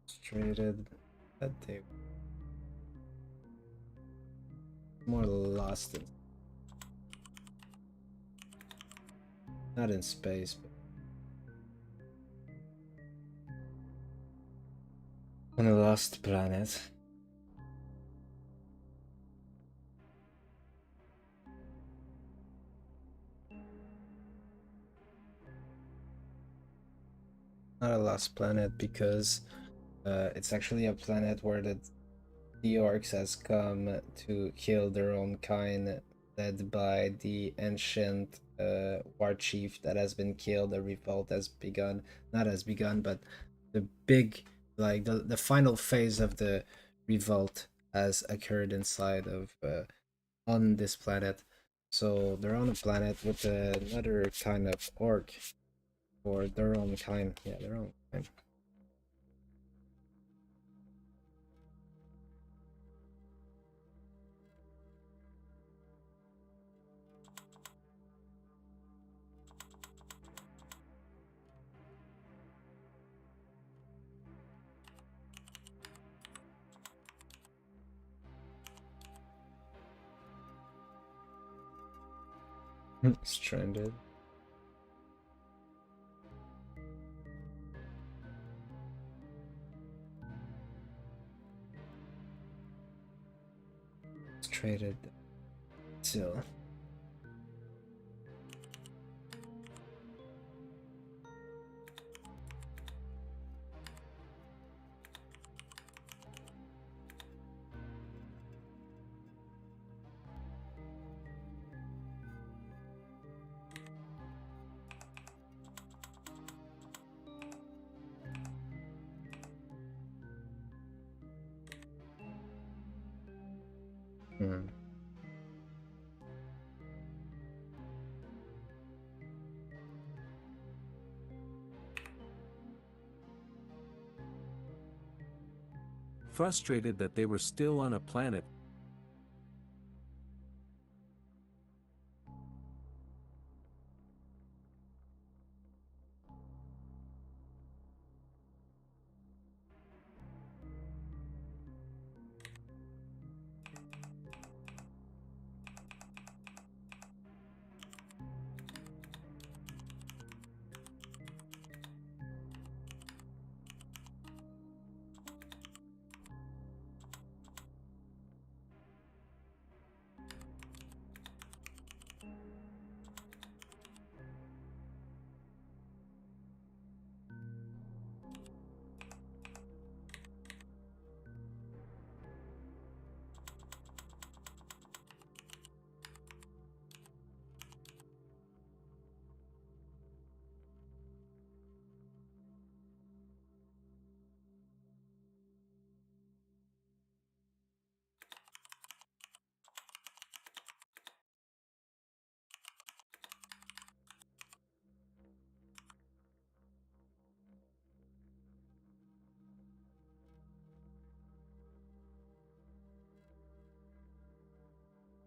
Frustrated that they more lost in, not in space, but on a lost planet. Not a lost planet because it's actually a planet where the orcs has come to kill their own kind, led by the ancient war chief that has been killed. The revolt has begun, not has begun, but the big, like the final phase of the revolt has occurred inside of on this planet. So they're on a planet with another kind of orc, or their own kind. Yeah, their own kind. Stranded. Traded still. frustrated that they were still on a planet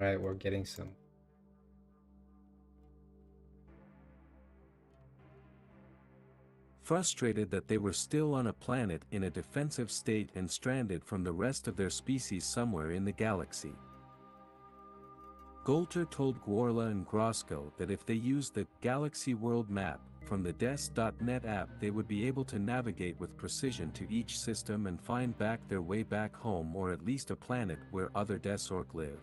Right, we're getting some. frustrated that they were still on a planet in a defensive state and stranded from the rest of their species somewhere in the galaxy. Golter told Gworla and Grosko that if they used the Galaxy World Map from the Des.net app, they would be able to navigate with precision to each system and find back their way back home, or at least a planet where other Desork live.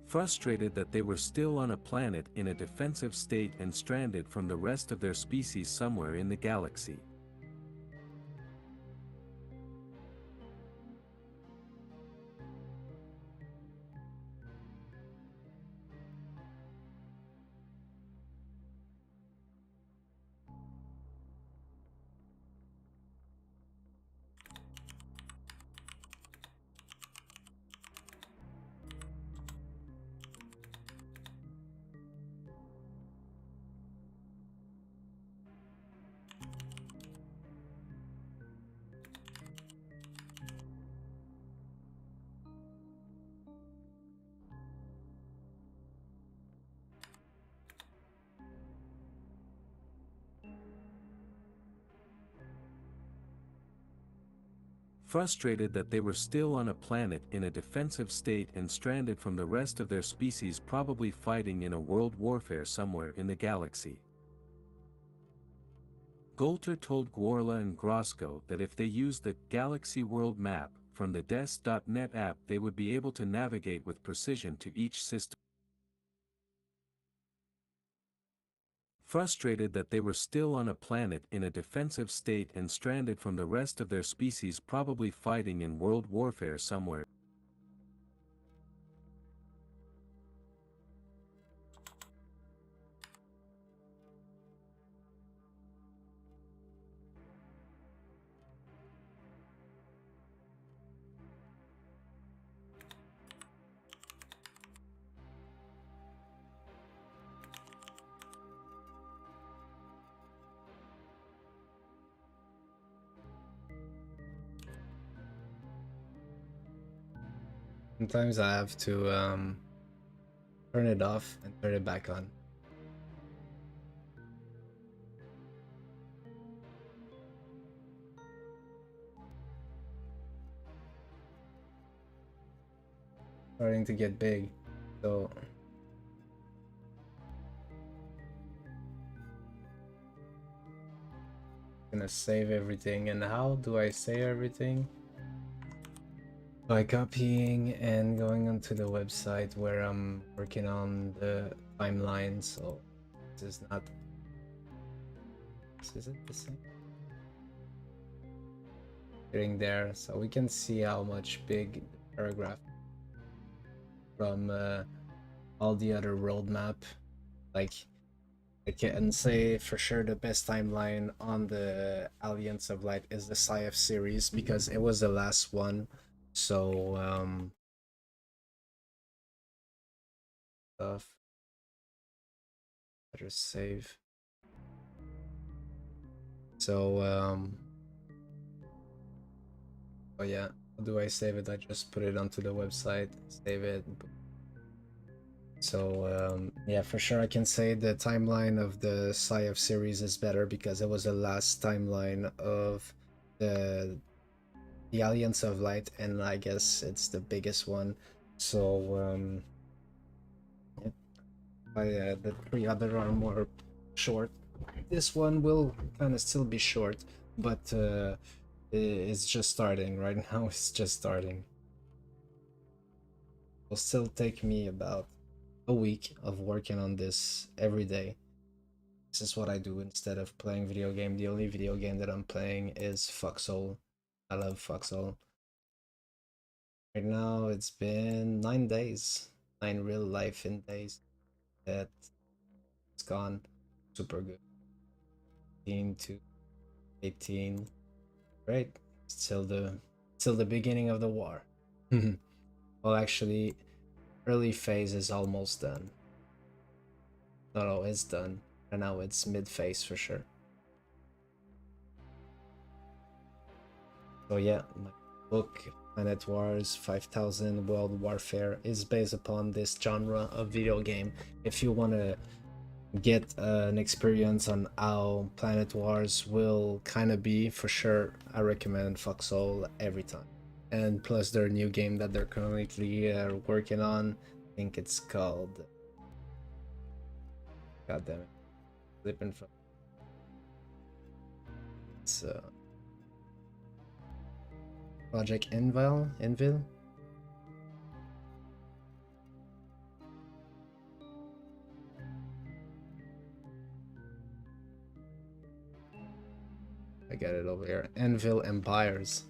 Frustrated that they were still on a planet in a defensive state and stranded from the rest of their species somewhere in the galaxy. Frustrated that they were still on a planet in a defensive state and stranded from the rest of their species, probably fighting in a world warfare somewhere in the galaxy. Golter told Gworla and Grosko that if they used the Galaxy World Map from the Des.net app, they would be able to navigate with precision to each system. Frustrated that they were still on a planet in a defensive state and stranded from the rest of their species, probably fighting in world warfare somewhere. Sometimes I have to turn it off and turn it back on. Starting to get big, so gonna save everything. And how do I save everything? By copying and going onto the website where I'm working on the timeline. So this is not, is it the same? Getting there, so we can see how much big the paragraph from all the other world map. Like, I can say for sure the best timeline on the Alliance of Light is the Sci-F series because it was the last one. So stuff. Better save. So oh yeah, how do I save it? I just put it onto the website, save it. So yeah, for sure I can say the timeline of the Sci-F series is better because it was the last timeline of the Alliance of Light, and I guess it's the biggest one. So the three other are more short. This one will kind of still be short, but it's just starting right now. It's just starting. It'll still take me about a week of working on this every day. This is what I do instead of playing video game. The only video game that I'm playing is Foxhole. I love Foxhole. Right now it's been 9 days, 9 real life in days that it's gone. Super good. 18 to 18. Great. Still the beginning of the war. Well, actually, early phase is almost done. No, it's done. And now it's mid phase for sure. So yeah, my book Planet Warz 5000 World Warfare is based upon this genre of video game. If you want to get an experience on how Planet Wars will kind of be, for sure, I recommend Foxhole every time. And plus their new game that they're currently working on, I think it's called, god damn it, flipping from, it's Project Invil. I got it over here. Anvil Empires.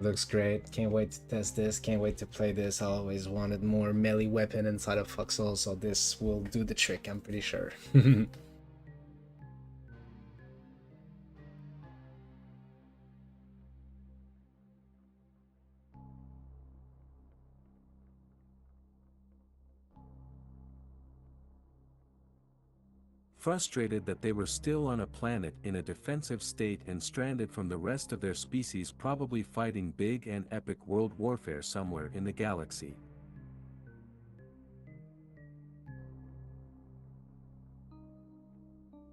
Looks great. Can't wait to test this. Can't wait to play this. I always wanted more melee weapon inside of Foxhole, so this will do the trick, I'm pretty sure. Frustrated that they were still on a planet in a defensive state and stranded from the rest of their species, probably fighting big and epic world warfare somewhere in the galaxy.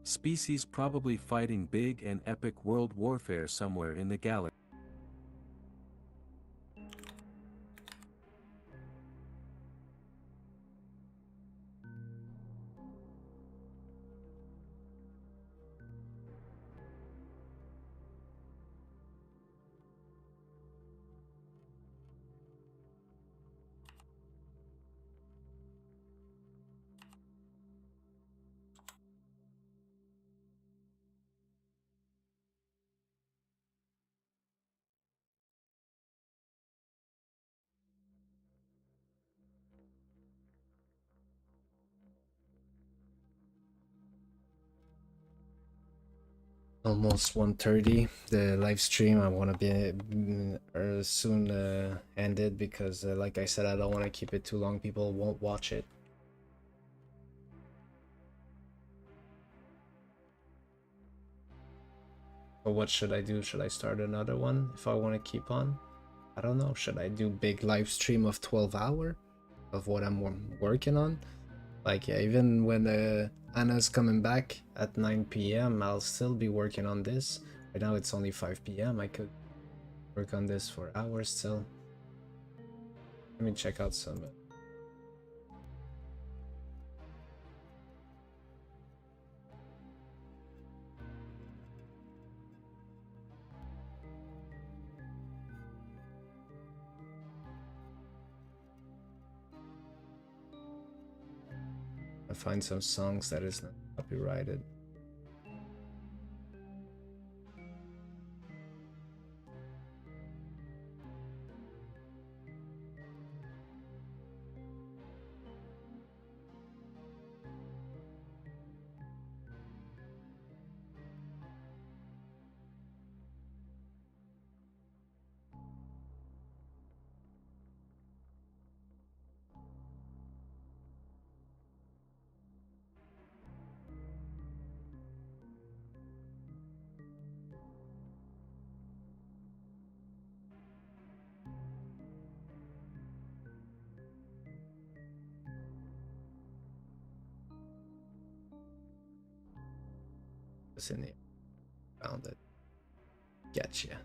Species probably fighting big and epic world warfare somewhere in the galaxy. Almost 1:30. The live stream I want to be soon ended because, like I said, I don't want to keep it too long. People won't watch it. But what should I do? Should I start another one if I want to keep on? I don't know. Should I do big live stream of 12 hour of what I'm working on? Like, yeah, even when Anna's coming back at 9 p.m., I'll still be working on this. Right now it's only 5 p.m. I could work on this for hours still. Let me check out some. I find some songs that is not copyrighted. What's in it? Found it. Gotcha.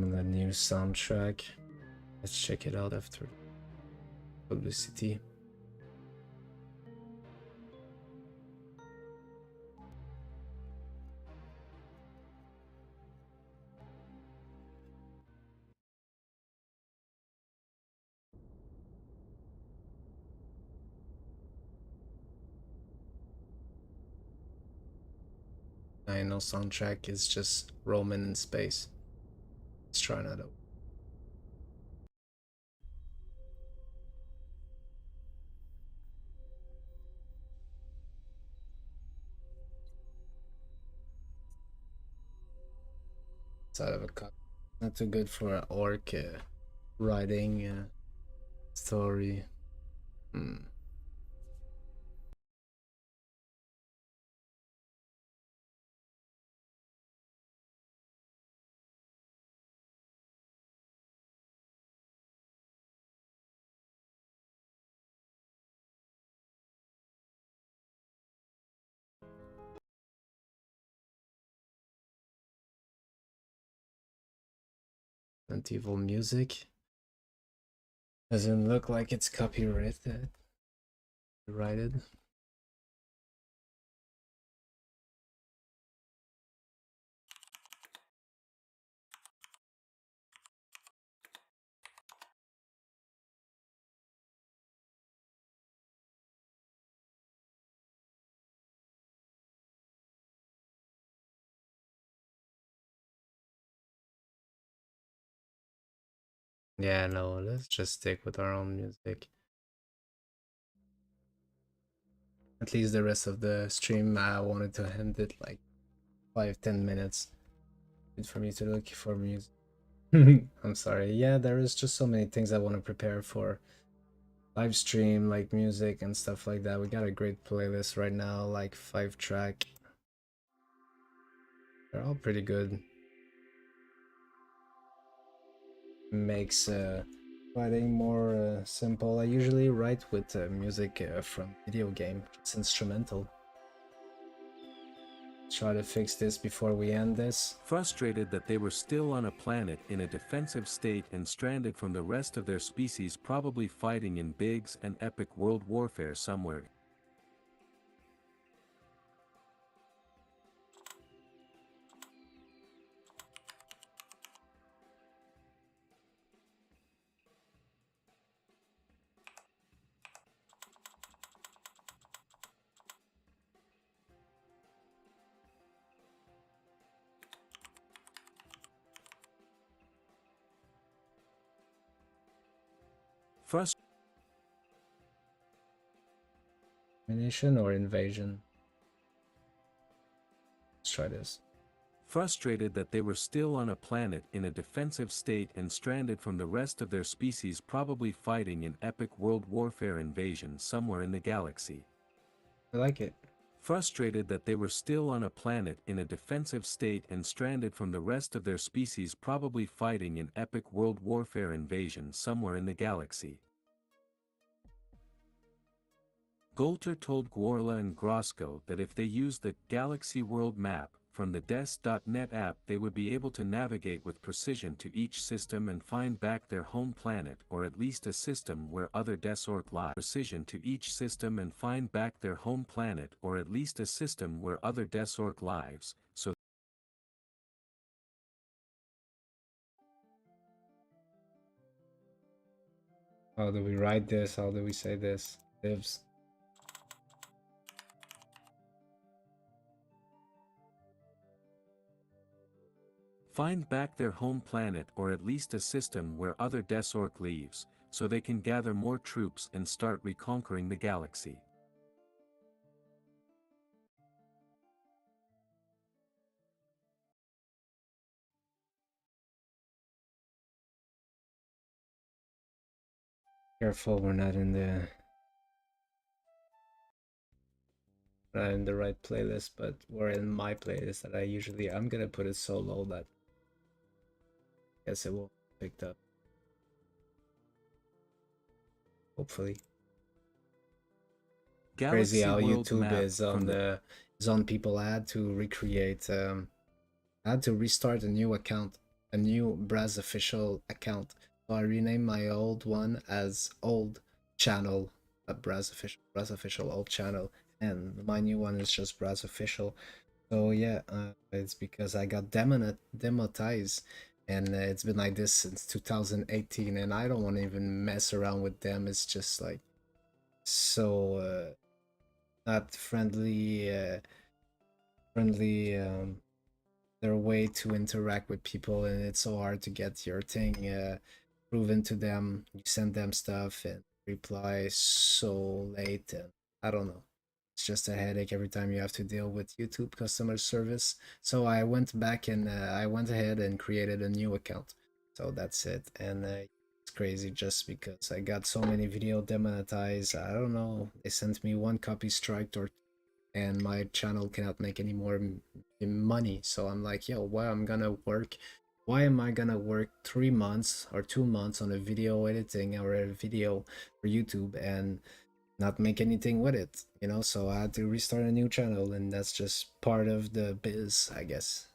On the new soundtrack. Let's check it out after publicity. I know soundtrack is just Roman in space. Let's try another. Side of a cut. Not too good for an orc writing story. Evil music. Doesn't look like it's copyrighted. Copyrighted. Yeah, no, let's just stick with our own music. At least the rest of the stream, I wanted to end it like 5-10 minutes. Good for me to look for music. I'm sorry. Yeah, there is just so many things I want to prepare for live stream, like music and stuff like that. We got a great playlist right now, like 5-track. They're all pretty good. Makes writing more simple. I usually write with music from video game. It's instrumental. Try to fix this before we end this. Frustrated that they were still on a planet in a defensive state and stranded from the rest of their species, probably fighting in Biggs and epic world warfare somewhere. Domination or invasion? Let's try this. Frustrated that they were still on a planet in a defensive state and stranded from the rest of their species, probably fighting in epic world warfare invasion somewhere in the galaxy. I like it. Frustrated that they were still on a planet in a defensive state and stranded from the rest of their species, probably fighting in epic world warfare invasion somewhere in the galaxy. Golter told Gworla and Grosko that if they used the Galaxy World Map from the Des.net app, they would be able to navigate with precision to each system and find back their home planet, or at least a system where other Desork live. Precision to each system and find back their home planet, or at least a system where other Desork lives, so How do we write this? How do we say this? Lives. find back their home planet or at least a system where other Desork leaves, so they can gather more troops and start reconquering the galaxy. Careful, we're not in the right playlist, but we're in my playlist that I'm gonna put it so low that I guess it will be picked up. Hopefully. Crazy Galaxy how World YouTube Map is on people had to recreate had to restart a new account a new Braz official account. So I renamed my old one as old channel, Braz official old channel, and my new one is just Braz official. So yeah, it's because I got demonetized, and it's been like this since 2018, and I don't want to even mess around with them. It's just like so not friendly their way to interact with people, and it's so hard to get your thing proven to them. You send them stuff and reply so late, and I don't know. It's just a headache every time you have to deal with YouTube customer service. So I went back and I went ahead and created a new account. So that's it, and it's crazy just because I got so many video demonetized. I don't know. They sent me one copy strike or and my channel cannot make any more money. So I'm like, yo, why am I gonna work 3 months or 2 months on a video editing or a video for YouTube and not make anything with it, you know? So I had to restart a new channel, and that's just part of the biz, I guess.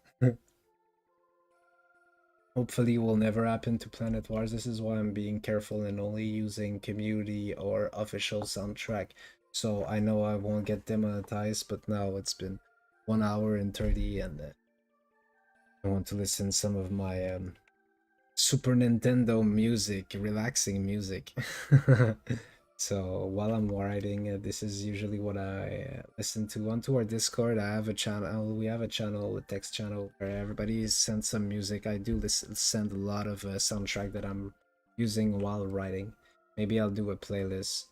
Hopefully it will never happen to Planet Wars. This is why I'm being careful and only using community or official soundtrack. So I know I won't get demonetized, but now it's been 1 hour and 30, and I want to listen some of my Super Nintendo music, relaxing music. So while I'm writing, this is usually what I listen to. Onto our Discord, I have a channel. We have a channel, a text channel, where everybody sends some music. I do send a lot of soundtrack that I'm using while writing. Maybe I'll do a playlist.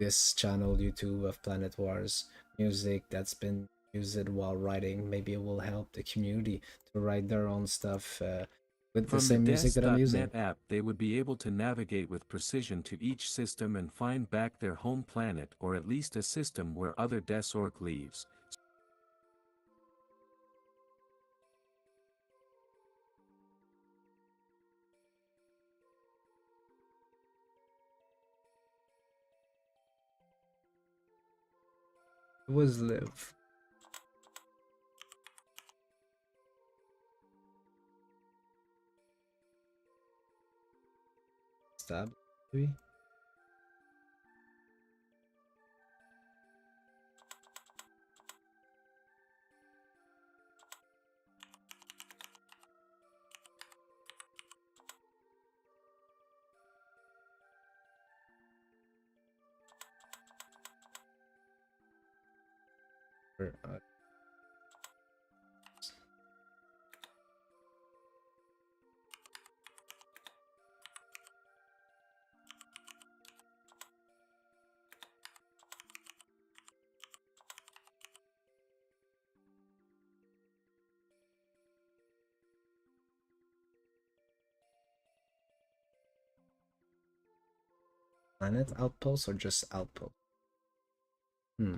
This channel, YouTube, of Planet Wars music that's been used while writing. Maybe it will help the community to write their own stuff with the From the same music that I'm using. Des.net app, they would be able to navigate with precision to each system and find back their home planet or at least a system where other Des.org leaves. It was live. Stab, maybe? Or, Planet Outpost or just Outpost? Hmm.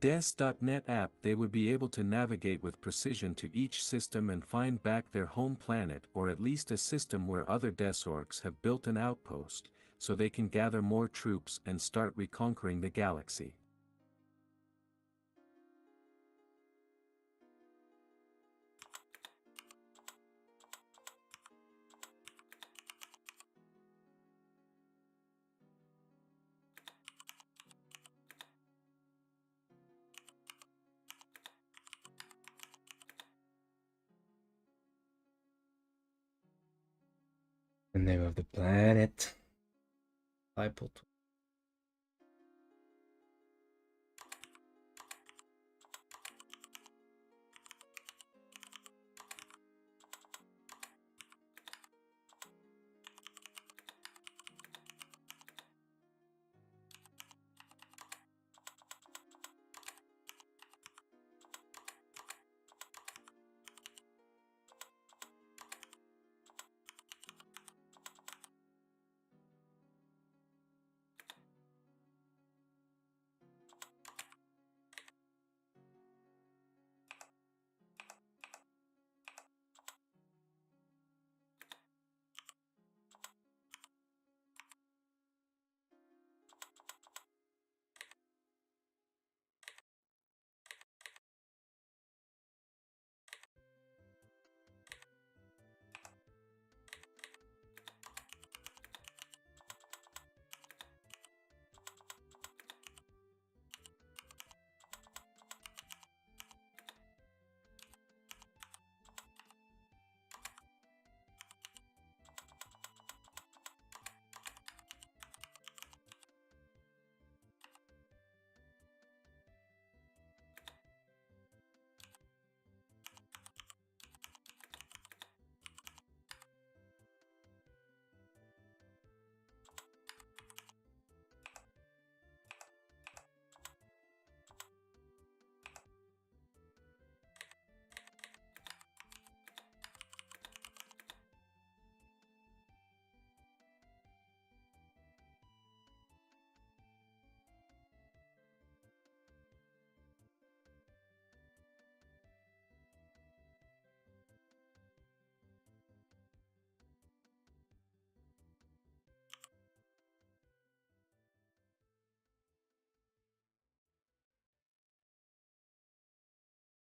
Des.net app, they would be able to navigate with precision to each system and find back their home planet or at least a system where other Des.orgs have built an outpost, so they can gather more troops and start reconquering the galaxy. The name of the planet. Outpost.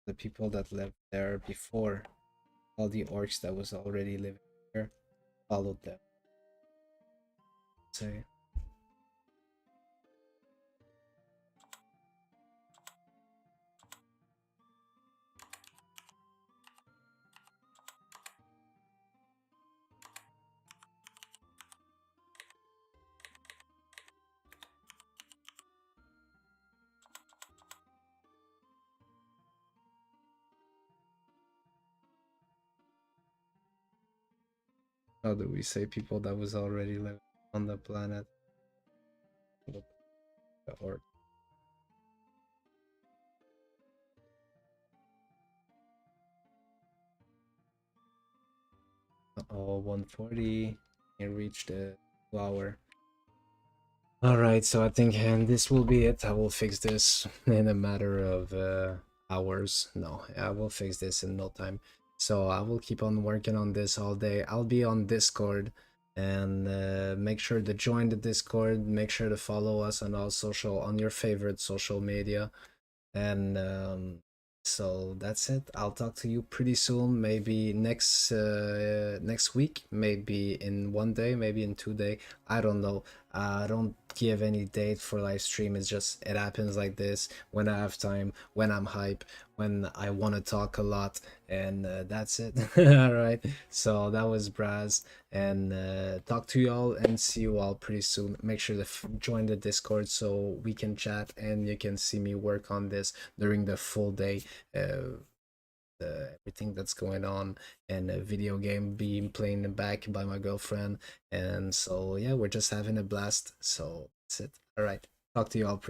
the people that lived there before, all the orcs that was already living here, followed them. Say. How do we say people that was already living on the planet? The orc. Oh, 140. Can reach the 2 hour. Alright, so I think and this will be it. I will fix this in a matter of hours. No, I will fix this in no time. So I will keep on working on this all day. I'll be on Discord, and make sure to join the Discord. Make sure to follow us on on your favorite social media. And so that's it. I'll talk to you pretty soon, maybe next week, maybe in 1 day, maybe in 2 day. I don't know. I don't give any date for live stream. It's just it happens like this when I have time, when I'm hype, when I want to talk a lot, and that's it. All right. So that was Braz, and talk to you all and see you all pretty soon. Make sure to join the Discord so we can chat and you can see me work on this during the full day. Everything that's going on, and a video game being played in the back by my girlfriend, and so yeah, we're just having a blast. So that's it. All right, talk to you all pretty